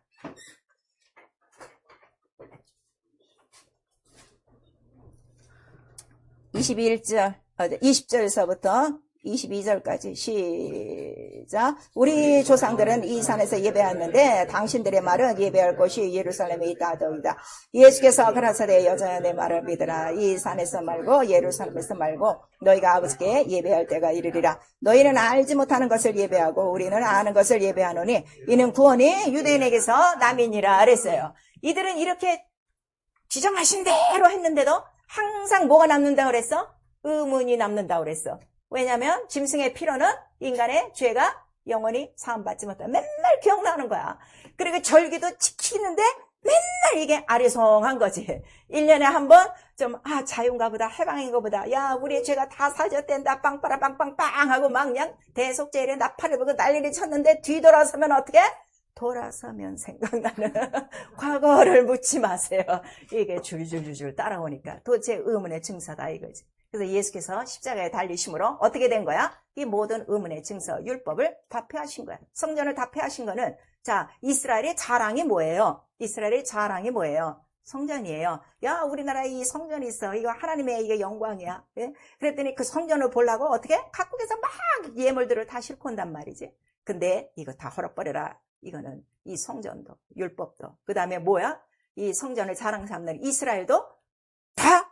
20절에서부터 22절까지 시작. 우리 조상들은 이 산에서 예배했는데 당신들의 말은 예배할 곳이 예루살렘에 있다 하더이다. 예수께서 가라사대 여자야 내 말을 믿으라. 이 산에서 말고 예루살렘에서 말고 너희가 아버지께 예배할 때가 이르리라. 너희는 알지 못하는 것을 예배하고 우리는 아는 것을 예배하노니 이는 구원이 유대인에게서 남이니라 그랬어요. 이들은 이렇게 지정하신 대로 했는데도 항상 뭐가 남는다고 그랬어? 의문이 남는다고 그랬어. 왜냐하면 짐승의 피로는 인간의 죄가 영원히 사함받지 못한다. 맨날 기억나는 거야. 그리고 절기도 지키는데 맨날 이게 아리송한 거지. 1년에 한 번 좀 자유인가 보다, 해방인가 보다, 야 우리의 죄가 다 사졌댄다, 빵빠라 빵빵빵 하고 막 그냥 대속죄일에 나팔을 불고 난리를 쳤는데 뒤돌아서면 어떻게? 돌아서면 생각나는 과거를 묻지 마세요. 이게 줄줄줄줄 따라오니까 도대체 의문의 증서다 이거지. 그래서 예수께서 십자가에 달리심으로 어떻게 된 거야? 이 모든 의문의 증서, 율법을 다 폐하신 거야. 성전을 다 폐하신 거는, 자, 이스라엘의 자랑이 뭐예요? 이스라엘의 자랑이 뭐예요? 성전이에요. 야, 우리나라에 이 성전이 있어. 이거 하나님의 이게 영광이야. 예? 그랬더니 그 성전을 보려고 어떻게? 각국에서 막 예물들을 다 싣고 온단 말이지. 근데 이거 다 헐어버려라. 이거는 이 성전도, 율법도. 그 다음에 뭐야? 이 성전을 자랑 삼는 이스라엘도 다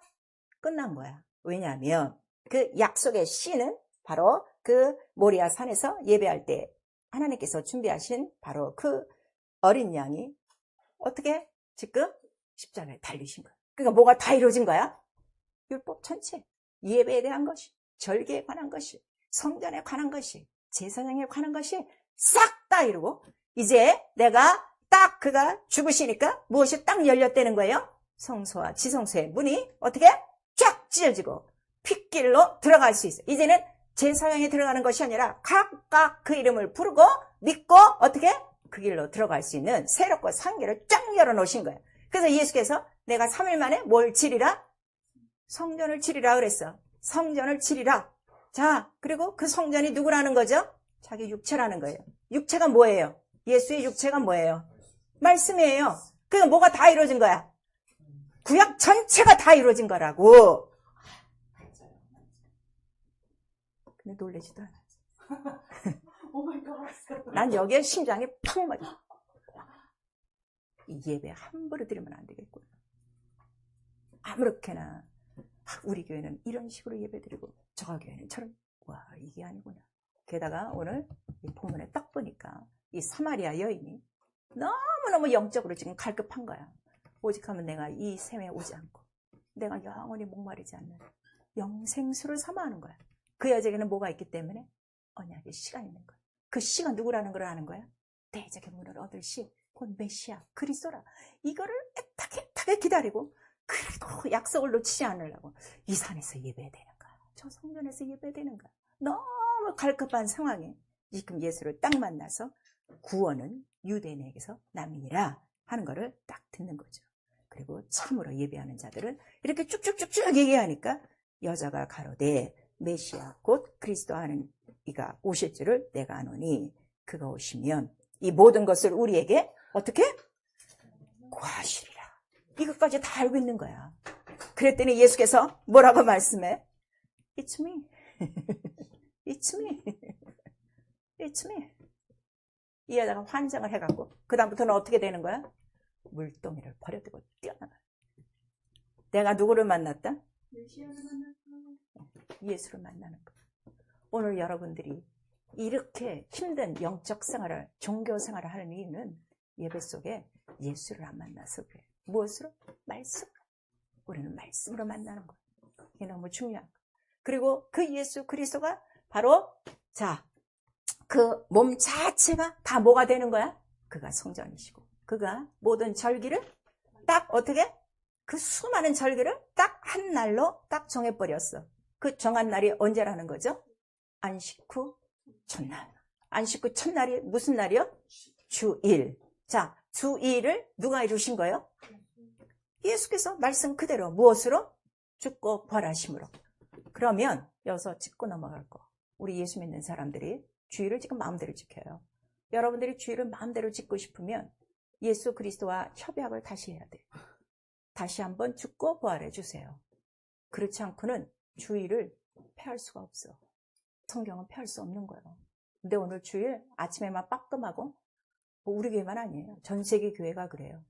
끝난 거야. 왜냐하면 그 약속의 씨는 바로 그 모리아 산에서 예배할 때 하나님께서 준비하신 바로 그 어린 양이 어떻게 지금 십자가에 달리신 거야. 그러니까 뭐가 다 이루어진 거야? 율법 전체, 예배에 대한 것이, 절기에 관한 것이, 성전에 관한 것이, 제사장에 관한 것이 싹 다 이루고 이제 내가 딱 그가 죽으시니까 무엇이 딱 열렸다는 거예요? 성소와 지성소의 문이 어떻게? 쫙 찢어지고 핏길로 들어갈 수 있어요. 이제는 제사장에 들어가는 것이 아니라 각각 그 이름을 부르고 믿고 어떻게? 그 길로 들어갈 수 있는 새롭고 산 길을 쫙 열어놓으신 거예요. 그래서 예수께서 내가 3일 만에 뭘 치리라? 성전을 치리라 그랬어. 성전을 치리라. 자, 그리고 그 성전이 누구라는 거죠? 자기 육체라는 거예요. 육체가 뭐예요? 예수의 육체가 뭐예요? 말씀이에요. 그게 뭐가 다 이루어진 거야? 구약 전체가 다 이루어진 거라고. 근데 놀라지도 않아. 난 여기에 심장이 팍 맞아. 이 예배 함부로 드리면 안 되겠구나. 아무렇게나 우리 교회는 이런 식으로 예배 드리고 저 교회는 저런. 와, 이게 아니구나. 게다가 오늘 이 본문에 딱 보니까 이 사마리아 여인이 너무너무 영적으로 지금 갈급한 거야. 오직하면 내가 이 샘에 오지 않고 내가 영원히 목마르지 않는 영생수를 삼아하는 거야. 그 여자에게는 뭐가 있기 때문에? 언약의 씨가 있는 거야. 그 씨가 누구라는 걸 아는 거야? 대적의 문을 얻을 씨, 곧 메시아, 그리스도라. 이거를 애타게 기다리고 그래도 약속을 놓치지 않으려고 이 산에서 예배되는가, 저 성전에서 예배되는가. 너무 갈급한 상황에 지금 예수를 딱 만나서 구원은 유대인에게서 남이니라 하는 거를 딱 듣는 거죠. 그리고 참으로 예배하는 자들은 이렇게 쭉쭉쭉쭉 얘기하니까 여자가 가로되 메시아 곧 그리스도 하는 이가 오실 줄을 내가 아노니 그가 오시면 이 모든 것을 우리에게 어떻게? 구하시리라. 이것까지 다 알고 있는 거야. 그랬더니 예수께서 뭐라고 말씀해? It's me. It's me. It's me. 이 여자가 환장을 해갖고 그 다음부터는 어떻게 되는 거야? 물동이를 버려두고 뛰어나가. 내가 누구를 만났다? 예수를 만나는 거야. 오늘 여러분들이 이렇게 힘든 영적 생활을, 종교 생활을 하는 이유는 예배 속에 예수를 안 만나서 그래. 무엇으로? 말씀으로. 우리는 말씀으로 만나는 거야. 이게 너무 중요한 거야. 그리고 그 예수 그리스도가 바로 자, 그 몸 자체가 다 뭐가 되는 거야? 그가 성전이시고 그가 모든 절기를 딱 어떻게? 그 수많은 절기를 딱 한 날로 딱 정해버렸어. 그 정한 날이 언제라는 거죠? 안식 후 첫날. 안식 후 첫날이 무슨 날이요? 주일. 자, 주일을 누가 이루신 거예요? 예수께서 말씀 그대로 무엇으로? 죽고 부활하심으로. 그러면 여기서 짚고 넘어갈 거. 우리 예수 믿는 사람들이 주의를 지금 마음대로 지켜요. 여러분들이 주의를 마음대로 짓고 싶으면 예수 그리스도와 협약을 다시 해야 돼요. 다시 한번 죽고 부활해 주세요. 그렇지 않고는 주의를 폐할 수가 없어. 성경은 폐할 수 없는 거예요. 근데 오늘 주일 아침에만 빠끔하고 우리 교회만 아니에요. 전 세계 교회가 그래요.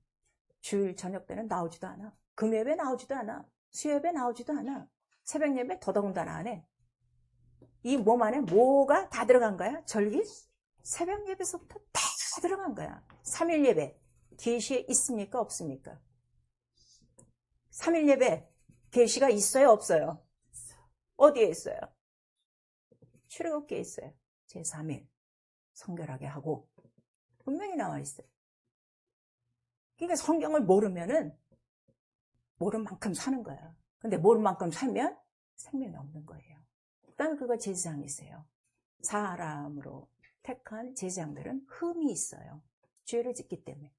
주일 저녁 때는 나오지도 않아. 금요일에 나오지도 않아. 수요일에 나오지도 않아. 새벽 예배 더더군다나 안 해. 이 몸 안에 뭐가 다 들어간 거야? 절기? 새벽 예배서부터 다 들어간 거야. 3일 예배 계시에 있습니까? 없습니까? 3일 예배 계시가 있어요? 없어요? 어디에 있어요? 출애굽기에 있어요. 제3일 성결하게 하고 분명히 나와 있어요. 그러니까 성경을 모르면은 모른 만큼 사는 거야. 근데 모른 만큼 살면 생명이 없는 거예요. 그다음에 그거 제사장이세요. 사람으로 택한 제사장들은 흠이 있어요. 죄를 짓기 때문에.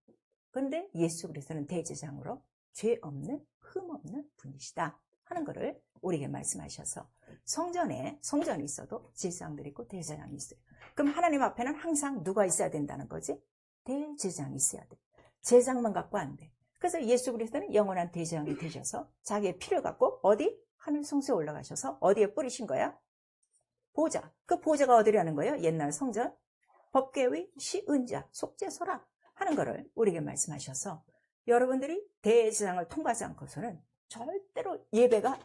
그런데 예수 그리스도는 대제사장으로 죄 없는 흠 없는 분이시다 하는 것을 우리에게 말씀하셔서 성전이 있어도 제사장들이 있고 대제사장이 있어요. 그럼 하나님 앞에는 항상 누가 있어야 된다는 거지? 대제사장이 있어야 돼. 제사장만 갖고 안 돼. 그래서 예수 그리스도는 영원한 대제사장이 되셔서 자기의 피를 갖고 어디? 하늘 성소에 올라가셔서 어디에 뿌리신 거야? 보좌. 그 보좌가 어디라는 거예요? 옛날 성전. 법궤의 시은자, 속죄소라 하는 거를 우리에게 말씀하셔서 여러분들이 대제사장을 통과하지 않고서는 절대로 예배가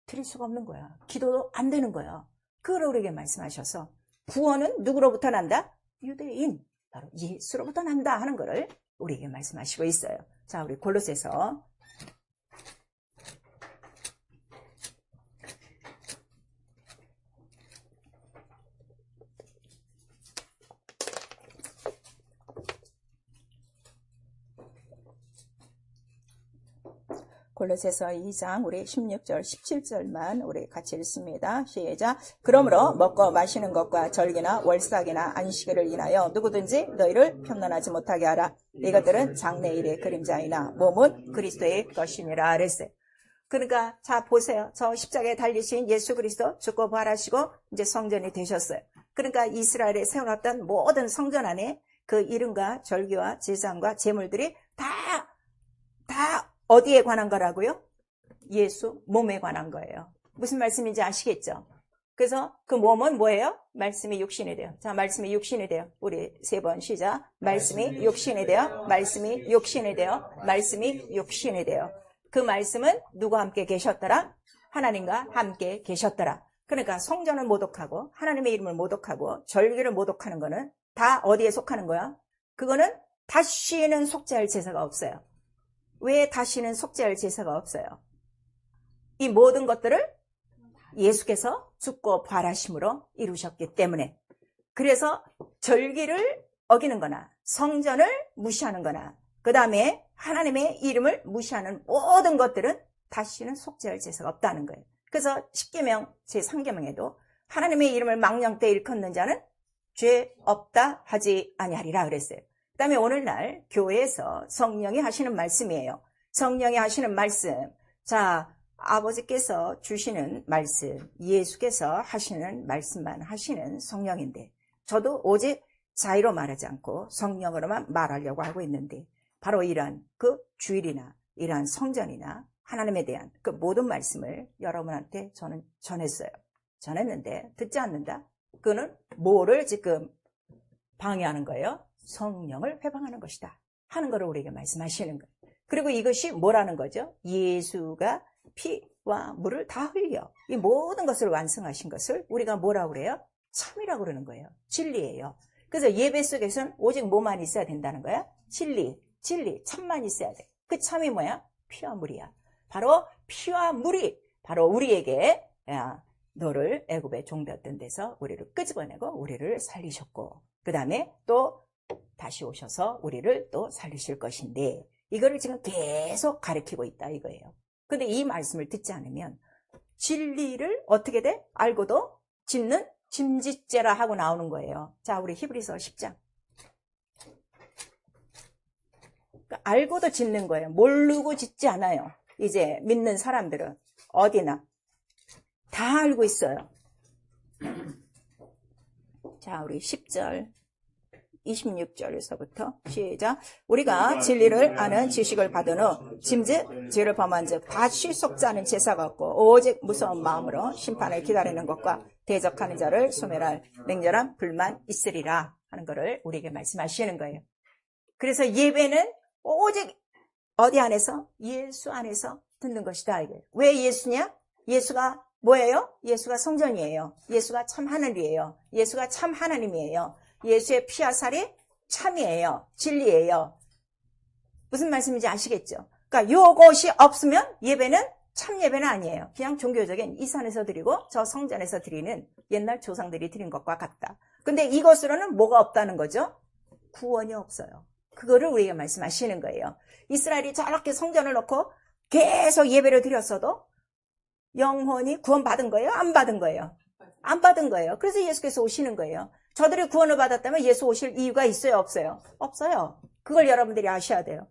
드릴 수가 없는 거야. 기도도 안 되는 거야. 그걸 우리에게 말씀하셔서 구원은 누구로부터 난다? 유대인, 바로 예수로부터 난다 하는 거를 우리에게 말씀하시고 있어요. 자, 우리 골로새서 골로새서 2장 우리 16절 17절만 우리 같이 읽습니다. 시작. 그러므로 먹고 마시는 것과 절기나 월삭이나 안식일을 인하여 누구든지 너희를 편론하지 못하게 하라. 이것들은 장래일의 그림자이나 몸은 그리스도의 것이니라 그랬어요. 그러니까 자 보세요. 저 십자가에 달리신 예수 그리스도 죽고 부활하시고 이제 성전이 되셨어요. 그러니까 이스라엘에 세워놨던 모든 성전 안에 그 이름과 절기와 제사장과 제물들이 다 어디에 관한 거라고요? 예수 몸에 관한 거예요. 무슨 말씀인지 아시겠죠? 그래서 그 몸은 뭐예요? 말씀이 육신이 돼요. 자, 말씀이 육신이 돼요. 우리 3번 시작. 말씀이 육신이 돼요. 말씀이 육신이 돼요. 말씀이 육신이 돼요. 그 말씀은 누구와 함께 계셨더라? 하나님과 함께 계셨더라. 그러니까 성전을 모독하고 하나님의 이름을 모독하고 절기를 모독하는 거는 다 어디에 속하는 거야? 그거는 다시는 속죄할 제사가 없어요. 왜 다시는 속죄할 제사가 없어요? 이 모든 것들을 예수께서 죽고 부활하심으로 이루셨기 때문에. 그래서 절기를 어기는 거나 성전을 무시하는 거나 그 다음에 하나님의 이름을 무시하는 모든 것들은 다시는 속죄할 제사가 없다는 거예요. 그래서 10계명 제3계명에도 하나님의 이름을 망령 때 일컫는 자는 죄 없다 하지 아니하리라 그랬어요. 그 다음에 오늘날 교회에서 성령이 하시는 말씀이에요. 성령이 하시는 말씀. 자, 아버지께서 주시는 말씀, 예수께서 하시는 말씀만 하시는 성령인데 저도 오직 자의로 말하지 않고 성령으로만 말하려고 하고 있는데 바로 이러한 그 주일이나 이러한 성전이나 하나님에 대한 그 모든 말씀을 여러분한테 저는 전했어요. 전했는데 듣지 않는다? 그는 뭐를 지금 방해하는 거예요? 성령을 회방하는 것이다 하는 것을 우리에게 말씀하시는 거예요. 그리고 이것이 뭐라는 거죠? 예수가 피와 물을 다 흘려 이 모든 것을 완성하신 것을 우리가 뭐라고 그래요? 참이라고 그러는 거예요. 진리예요. 그래서 예배 속에서는 오직 뭐만 있어야 된다는 거야? 진리, 참만 있어야 돼. 그 참이 뭐야? 피와 물이야. 바로 피와 물이 바로 우리에게 너를 애굽의 종되었던 데서 우리를 끄집어내고 우리를 살리셨고 그 다음에 또 다시 오셔서 우리를 또 살리실 것인데 이거를 지금 계속 가르치고 있다 이거예요. 근데 이 말씀을 듣지 않으면 진리를 어떻게 돼? 알고도 짓는 짐짓죄라 하고 나오는 거예요. 자, 우리 히브리서 10장. 그러니까 알고도 짓는 거예요. 모르고 짓지 않아요. 이제 믿는 사람들은 어디나 다 알고 있어요. 자, 우리 10절 26절에서부터 시작. 우리가 진리를 아는 지식을 받은 후 짐즉 죄를 범한 즉 다시 속지 않은 제사가 없고 오직 무서운 마음으로 심판을 기다리는 것과 대적하는 자를 소멸할 맹렬한 불만 있으리라 하는 것을 우리에게 말씀하시는 거예요. 그래서 예배는 오직 어디 안에서? 예수 안에서 듣는 것이다 이거예요. 왜 예수냐? 예수가 뭐예요? 예수가 성전이에요. 예수가 참 하늘이에요. 예수가 참 하나님이에요. 예수의 피와 살이 참이에요. 진리예요. 무슨 말씀인지 아시겠죠? 그러니까 요것이 없으면 예배는 참 예배는 아니에요. 그냥 종교적인 이 산에서 드리고 저 성전에서 드리는 옛날 조상들이 드린 것과 같다. 근데 이것으로는 뭐가 없다는 거죠? 구원이 없어요. 그거를 우리에게 말씀하시는 거예요. 이스라엘이 저렇게 성전을 놓고 계속 예배를 드렸어도 영혼이 구원받은 거예요? 안 받은 거예요? 안 받은 거예요. 그래서 예수께서 오시는 거예요. 저들이 구원을 받았다면 예수 오실 이유가 있어요? 없어요? 없어요. 그걸 여러분들이 아셔야 돼요.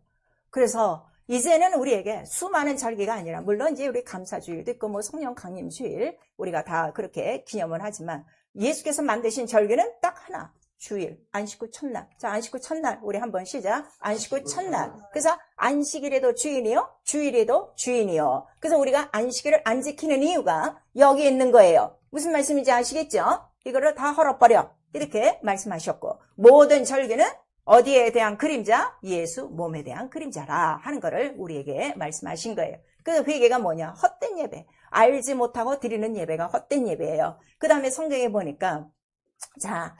그래서 이제는 우리에게 수많은 절기가 아니라, 물론 이제 우리 감사주일도 있고 뭐 성령 강림주일 우리가 다 그렇게 기념을 하지만 예수께서 만드신 절기는 딱 하나. 주일, 안식구 첫날. 자, 안식구 첫날 우리 한번 시작. 안식구 첫날. 그래서 안식일에도 주인이요, 주일에도 주인이요. 그래서 우리가 안식일을 안 지키는 이유가 여기 있는 거예요. 무슨 말씀인지 아시겠죠? 이거를 다 헐어버려. 이렇게 말씀하셨고, 모든 절기는 어디에 대한 그림자? 예수 몸에 대한 그림자라 하는 거를 우리에게 말씀하신 거예요. 그래서 회개가 뭐냐? 헛된 예배. 알지 못하고 드리는 예배가 헛된 예배예요. 그 다음에 성경에 보니까 자,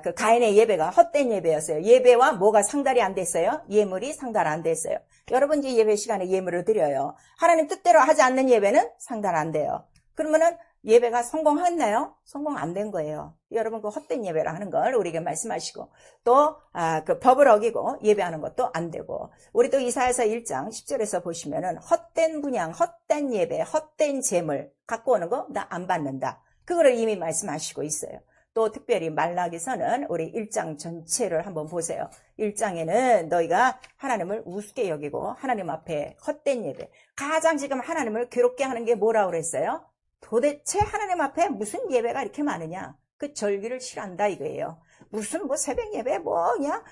그 가인의 예배가 헛된 예배였어요. 예배와 뭐가 상달이 안 됐어요? 예물이 상달 안 됐어요. 여러분 이제 예배 시간에 예물을 드려요. 하나님 뜻대로 하지 않는 예배는 상달 안 돼요. 그러면은 예배가 성공했나요? 성공 안 된 거예요. 여러분 그 헛된 예배라 하는 걸 우리에게 말씀하시고, 또 그 법을 어기고 예배하는 것도 안 되고, 우리 또 이사야서 1장 10절에서 보시면은 헛된 분향, 헛된 예배, 헛된 제물 갖고 오는 거 나 안 받는다. 그거를 이미 말씀하시고 있어요. 또 특별히 말라기서는 우리 1장 전체를 한번 보세요. 1장에는 너희가 하나님을 우습게 여기고 하나님 앞에 헛된 예배, 가장 지금 하나님을 괴롭게 하는 게 뭐라고 그랬어요? 도대체 하나님 앞에 무슨 예배가 이렇게 많으냐? 그 절기를 싫어한다 이거예요. 무슨 뭐 새벽 예배 뭐냐?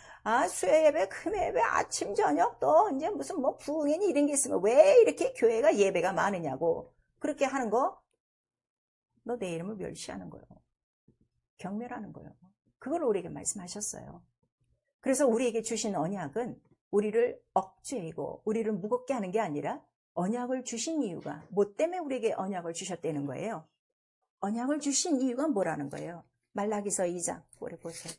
수요 예배, 금요 예배, 아침 저녁 또 이제 무슨 뭐 부흥회니 이런 게 있으면 왜 이렇게 교회가 예배가 많으냐고. 그렇게 하는 거 너 내 이름을 멸시하는 거예요. 경멸하는 거예요. 그걸 우리에게 말씀하셨어요. 그래서 우리에게 주신 언약은 우리를 억제이고 우리를 무겁게 하는 게 아니라 언약을 주신 이유가 뭐 때문에 우리에게 언약을 주셨다는 거예요? 언약을 주신 이유가 뭐라는 거예요? 말라기서 2장 우리 보세요.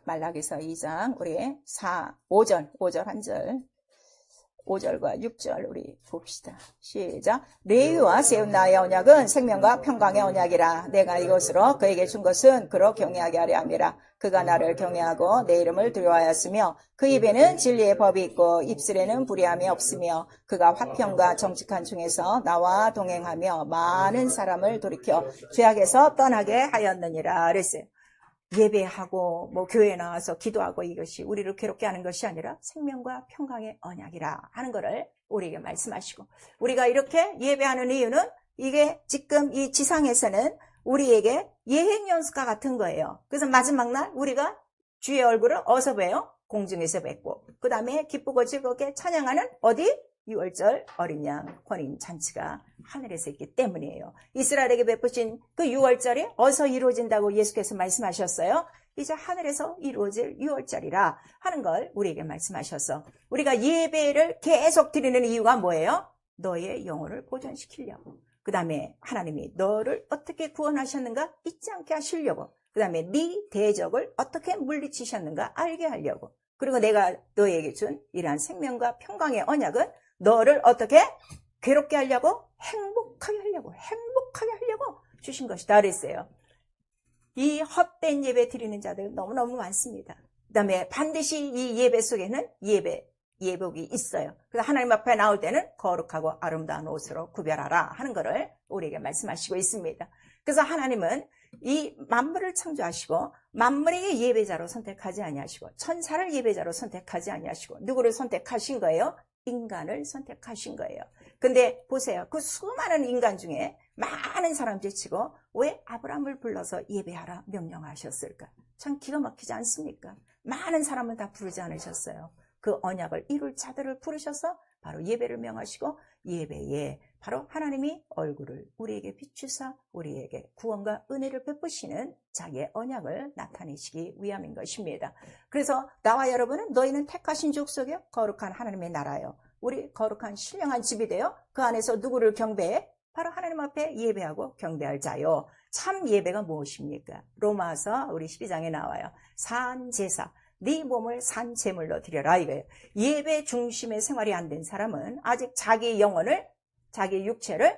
말라기서 2장 우리 5절 한 절, 5절과 6절 우리 봅시다. 시작. 레위와 세운 나의 언약은 생명과 평강의 언약이라. 내가 이것으로 그에게 준 것은 그로 경외하게 하려 함이라. 그가 나를 경외하고 내 이름을 두려워하였으며 그 입에는 진리의 법이 있고 입술에는 불의함이 없으며 그가 화평과 정직한 중에서 나와 동행하며 많은 사람을 돌이켜 죄악에서 떠나게 하였느니라 그랬어요. 예배하고 뭐 교회에 나와서 기도하고 이것이 우리를 괴롭게 하는 것이 아니라 생명과 평강의 언약이라 하는 것을 우리에게 말씀하시고, 우리가 이렇게 예배하는 이유는 이게 지금 이 지상에서는 우리에게 예행 연습과 같은 거예요. 그래서 마지막 날 우리가 주의 얼굴을 어디서 봬요? 공중에서 뵙고, 그 다음에 기쁘고 즐겁게 찬양하는 어디? 6월절 어린 양 혼인 잔치가 하늘에서 있기 때문이에요. 이스라엘에게 베푸신 그 6월절이 어디서 이루어진다고 예수께서 말씀하셨어요? 이제 하늘에서 이루어질 6월절이라 하는 걸 우리에게 말씀하셔서, 우리가 예배를 계속 드리는 이유가 뭐예요? 너의 영혼을 보존시키려고. 그 다음에 하나님이 너를 어떻게 구원하셨는가 잊지 않게 하시려고. 그 다음에 네 대적을 어떻게 물리치셨는가 알게 하려고. 그리고 내가 너에게 준 이러한 생명과 평강의 언약은 너를 어떻게 괴롭게 하려고? 행복하게 하려고 주신 것이다 그랬어요. 이 헛된 예배 드리는 자들 너무너무 많습니다. 그 다음에 반드시 이 예배 속에는 예복이 있어요. 그래서 하나님 앞에 나올 때는 거룩하고 아름다운 옷으로 구별하라 하는 것을 우리에게 말씀하시고 있습니다. 그래서 하나님은 이 만물을 창조하시고 만물에게 예배자로 선택하지 아니하시고 천사를 예배자로 선택하지 아니하시고 누구를 선택하신 거예요? 인간을 선택하신 거예요. 근데 보세요. 그 수많은 인간 중에 많은 사람 제치고 왜 아브라함을 불러서 예배하라 명령하셨을까? 참 기가 막히지 않습니까? 많은 사람을 다 부르지 않으셨어요. 그 언약을 이룰 자들을 부르셔서 바로 예배를 명하시고 예배에 바로 하나님이 얼굴을 우리에게 비추사 우리에게 구원과 은혜를 베푸시는 자기의 언약을 나타내시기 위함인 것입니다. 그래서 나와 여러분은 너희는 택하신 족속이요 거룩한 하나님의 나라요. 우리 거룩한 신령한 집이 되어 그 안에서 누구를 경배해? 바로 하나님 앞에 예배하고 경배할 자요. 참 예배가 무엇입니까? 로마서 우리 12장에 나와요. 산제사. 네 몸을 산제물로 드려라 이거예요. 예배 중심의 생활이 안 된 사람은 아직 자기 영혼을 자기 육체를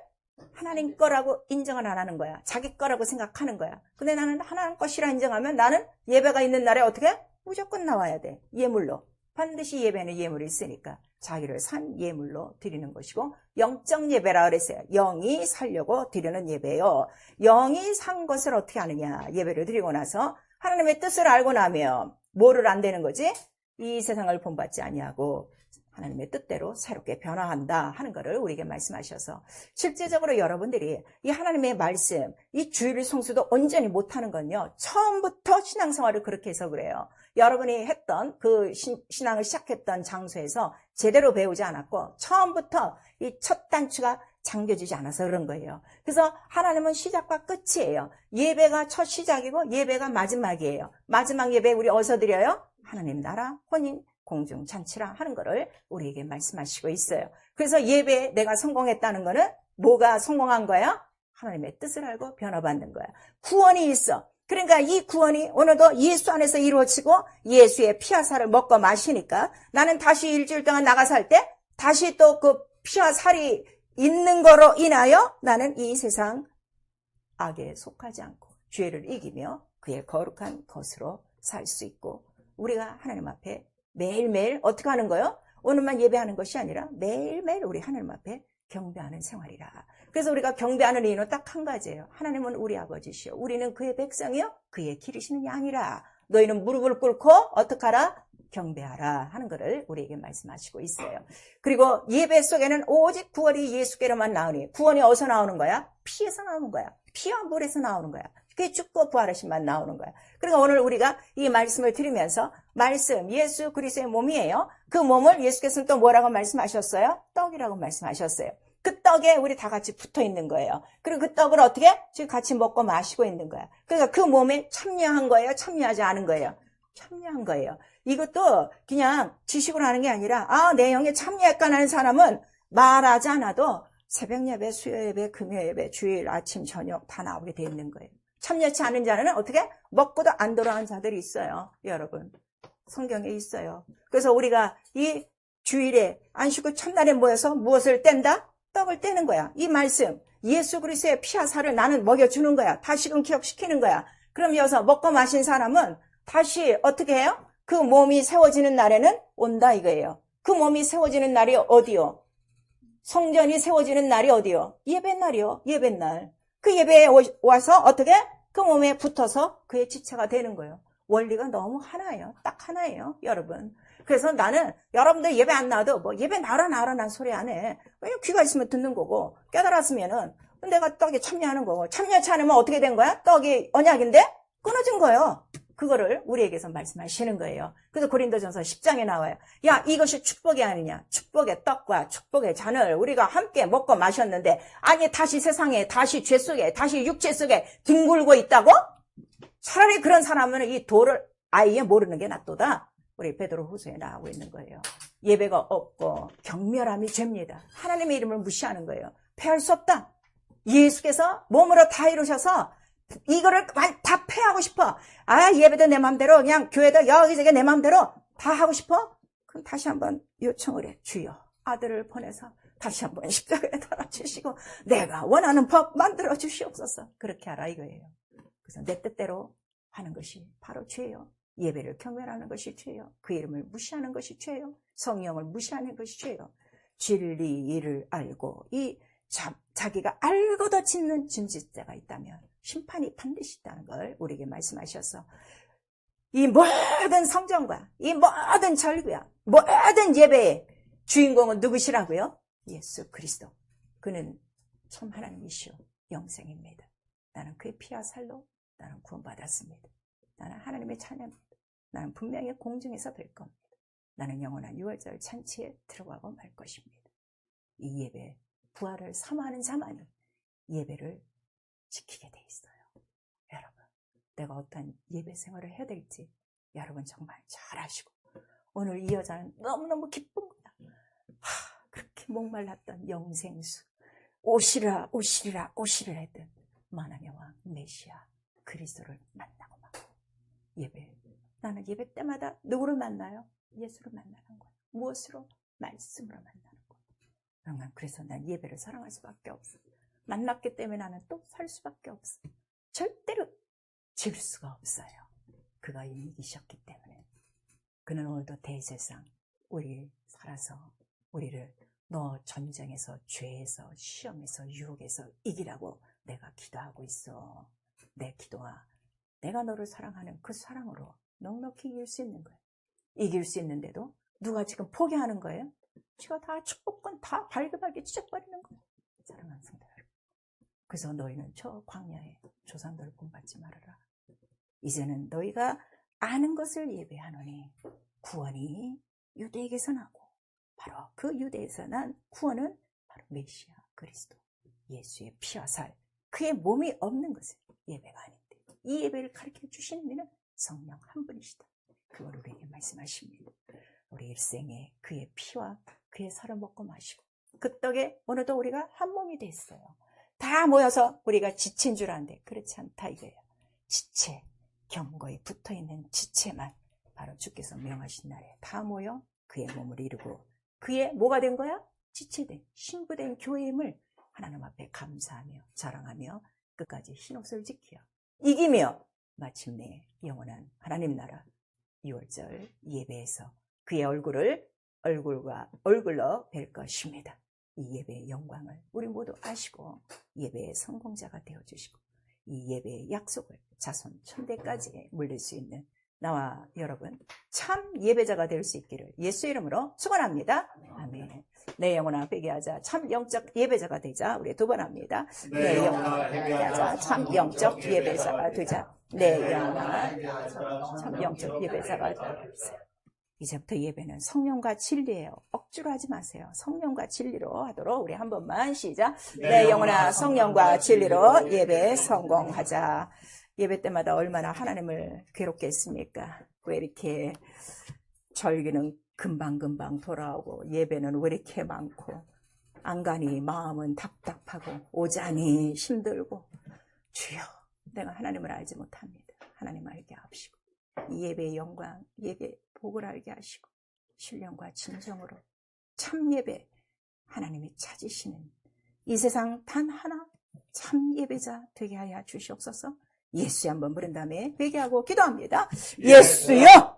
하나님 거라고 인정을 안 하는 거야. 자기 거라고 생각하는 거야. 근데 나는 하나님 것이라 인정하면 나는 예배가 있는 날에 어떻게? 무조건 나와야 돼. 예물로. 반드시 예배는 예물이 있으니까 자기를 산 예물로 드리는 것이고 영적 예배라 그랬어요. 영이 살려고 드리는 예배요. 영이 산 것을 어떻게 하느냐. 예배를 드리고 나서 하나님의 뜻을 알고 나면 뭐를 안 되는 거지? 이 세상을 본받지 아니하고 하나님의 뜻대로 새롭게 변화한다 하는 것을 우리에게 말씀하셔서 실제적으로 여러분들이 이 하나님의 말씀, 이 주일 성수도 온전히 못하는 건요. 처음부터 신앙생활을 그렇게 해서 그래요. 여러분이 했던 그 신앙을 시작했던 장소에서 제대로 배우지 않았고 처음부터 이 첫 단추가 잠겨지지 않아서 그런 거예요. 그래서 하나님은 시작과 끝이에요. 예배가 첫 시작이고 예배가 마지막이에요. 마지막 예배 우리 어디서 드려요? 하나님 나라 혼인 공중잔치라 하는 것을 우리에게 말씀하시고 있어요. 그래서 예배에 내가 성공했다는 거는 뭐가 성공한 거야? 하나님의 뜻을 알고 변화받는 거야. 구원이 있어. 그러니까 이 구원이 오늘도 예수 안에서 이루어지고 예수의 피와 살을 먹고 마시니까 나는 다시 일주일 동안 나가서 할 때 다시 또 그 피와 살이 있는 거로 인하여 나는 이 세상 악에 속하지 않고 죄를 이기며 그의 거룩한 것으로 살 수 있고 우리가 하나님 앞에 매일매일 어떻게 하는 거요? 오늘만 예배하는 것이 아니라 매일매일 우리 하나님 앞에 경배하는 생활이라. 그래서 우리가 경배하는 이유는 딱 한 가지예요. 하나님은 우리 아버지시요. 우리는 그의 백성이요. 그의 기르시는 양이라. 너희는 무릎을 꿇고 어떡하라? 경배하라 하는 것을 우리에게 말씀하시고 있어요. 그리고 예배 속에는 오직 구원이 예수께로만 나오니 구원이 어디서 나오는 거야? 피에서 나오는 거야. 피와 물에서 나오는 거야. 그게 죽고 부활하심만 나오는 거야. 그러니까 오늘 우리가 이 말씀을 들으면서 말씀, 예수 그리스도의 몸이에요. 그 몸을 예수께서는 또 뭐라고 말씀하셨어요? 떡이라고 말씀하셨어요. 그 떡에 우리 다 같이 붙어 있는 거예요. 그리고 그 떡을 어떻게? 지금 같이 먹고 마시고 있는 거야. 그러니까 그 몸에 참여한 거예요? 참여하지 않은 거예요? 참여한 거예요. 이것도 그냥 지식으로 하는 게 아니라 내 영에 참여할까 하는 사람은 말하지 않아도 새벽 예배, 수요 예배, 금요 예배, 주일, 아침, 저녁 다 나오게 돼 있는 거예요. 참여치 않은 자는 어떻게? 먹고도 안 돌아온 자들이 있어요. 여러분. 성경에 있어요. 그래서 우리가 이 주일에 안식구 첫날에 모여서 무엇을 뗀다? 떡을 떼는 거야. 이 말씀. 예수 그리스도의 피와 살을 나는 먹여주는 거야. 다시금 기억시키는 거야. 그럼 여기서 먹고 마신 사람은 다시 어떻게 해요? 그 몸이 세워지는 날에는 온다 이거예요. 그 몸이 세워지는 날이 어디요? 성전이 세워지는 날이 어디요? 예배날이요. 예배날. 그 예배에 와서 어떻게? 그 몸에 붙어서 그의 지체가 되는 거예요. 원리가 너무 하나예요. 딱 하나예요. 여러분. 그래서 나는 여러분들 예배 안 나와도 뭐 예배 나라 난 소리 안 해. 왜냐면 귀가 있으면 듣는 거고 깨달았으면은 내가 떡에 참여하는 거고 참여치 않으면 어떻게 된 거야? 떡이 언약인데 끊어진 거예요. 그거를 우리에게서 말씀하시는 거예요. 그래서 고린도전서 10장에 나와요. 야, 이것이 축복이 아니냐. 축복의 떡과 축복의 잔을 우리가 함께 먹고 마셨는데 아니 다시 세상에 다시 죄 속에 다시 육체 속에 뒹굴고 있다고? 차라리 그런 사람은 이 도를 아예 모르는 게 낫도다. 우리 베드로 후서에 나오고 있는 거예요. 예배가 없고 경멸함이 죄입니다. 하나님의 이름을 무시하는 거예요. 패할 수 없다. 예수께서 몸으로 다 이루셔서 이거를 다 패하고 싶어. 예배도 내 맘대로 그냥 교회도 여기저기 내 맘대로 다 하고 싶어? 그럼 다시 한번 요청을 해. 주여 아들을 보내서 다시 한번 십자가에 달아주시고 내가 원하는 법 만들어 주시옵소서. 그렇게 하라 이거예요. 그래서 내 뜻대로 하는 것이 바로 죄예요. 예배를 경멸하는 것이 죄요. 그 이름을 무시하는 것이 죄요. 성령을 무시하는 것이 죄요. 진리를 알고 자기가 알고도 짓는 진짓자가 있다면 심판이 반드시 있다는 걸 우리에게 말씀하셔서 이 모든 성전과 이 모든 절기와 모든 예배의 주인공은 누구시라고요? 예수 그리스도. 그는 참 하나님이시오. 영생입니다. 나는 그의 피와 살로 나는 구원받았습니다. 나는 하나님의 자녀입니다. 나는 분명히 공중에서 뵐 겁니다. 나는 영원한 유월절 잔치에 들어가고 말 것입니다. 이 예배, 부활을 사모하는 자만이 예배를 지키게 돼 있어요. 여러분, 내가 어떤 예배 생활을 해야 될지 여러분 정말 잘 아시고 오늘 이 여자는 너무너무 기쁜 거야. 그렇게 목말랐던 영생수 오시리라 오시리라 오시리라 했던 만왕의 왕 메시아 그리스도를 만나고 막 예배. 나는 예배 때마다 누구를 만나요? 예수를 만나는 거예요. 무엇으로? 말씀으로 만나는 거예요. 그래서 난 예배를 사랑할 수밖에 없어. 만났기 때문에 나는 또 살 수밖에 없어. 절대로 질 수가 없어요. 그가 이기셨기 때문에. 그는 오늘도 대제사장 우리 살아서 우리를 너 전쟁에서 죄에서 시험에서 유혹에서 이기라고 내가 기도하고 있어. 내 기도와 내가 너를 사랑하는 그 사랑으로 넉넉히 이길 수 있는 거예요. 이길 수 있는데도 누가 지금 포기하는 거예요? 지가 다 축복권 다 발급하게 찢어버리는 거예요. 사랑하는 성도 여러분. 그래서 너희는 저 광야에 조상들을 본받지 말아라. 이제는 너희가 아는 것을 예배하노니 구원이 유대에게서 나고 바로 그 유대에서 난 구원은 바로 메시아 그리스도 예수의 피와 살 그의 몸이 없는 것을 예배가 아닌데 이 예배를 가르쳐 주시는 이는 성령 한 분이시다. 그걸 우리에게 말씀하십니다. 우리 일생에 그의 피와 그의 살을 먹고 마시고 그 떡에 오늘도 우리가 한 몸이 됐어요. 다 모여서 우리가 지체인 줄 아는데 그렇지 않다 이거예요. 지체, 경거에 붙어있는 지체만 바로 주께서 명하신 날에 다 모여 그의 몸을 이루고 그의 뭐가 된 거야? 지체된, 신부된 교회임을 하나님 앞에 감사하며 자랑하며 끝까지 흰옷을 지켜 이기며 마침내 영원한 하나님 나라 6월절 예배에서 그의 얼굴로 뵐 것입니다. 이 예배의 영광을 우리 모두 아시고 예배의 성공자가 되어주시고 이 예배의 약속을 자손 천대까지 물릴 수 있는 나와 여러분 참 예배자가 될 수 있기를 예수 이름으로 축원합니다. 아멘. 내 영혼아 회개하자 참 영적 예배자가 되자. 우리 두 번 합니다. 내 영혼아 회개하자 참 영적 예배자가 되자. 내 영혼아 참 영적 예배자가 되자. 이제부터 예배는 성령과 진리예요. 억지로 하지 마세요. 성령과 진리로 하도록 우리 한 번만 시작. 내 영혼아 성령과 진리로 예배 성공하자. 예배 때마다 얼마나 하나님을 괴롭게 했습니까? 왜 이렇게 절기는 금방금방 돌아오고 예배는 왜 이렇게 많고 안간히 마음은 답답하고 오자니 힘들고 주여 내가 하나님을 알지 못합니다. 하나님 알게 하시고 이 예배의 영광 예배 복을 알게 하시고 신령과 진정으로 참 예배 하나님이 찾으시는 이 세상 단 하나 참 예배자 되게 하여 주시옵소서. 예수에 한번 부른 다음에 회개하고 기도합니다. 예수여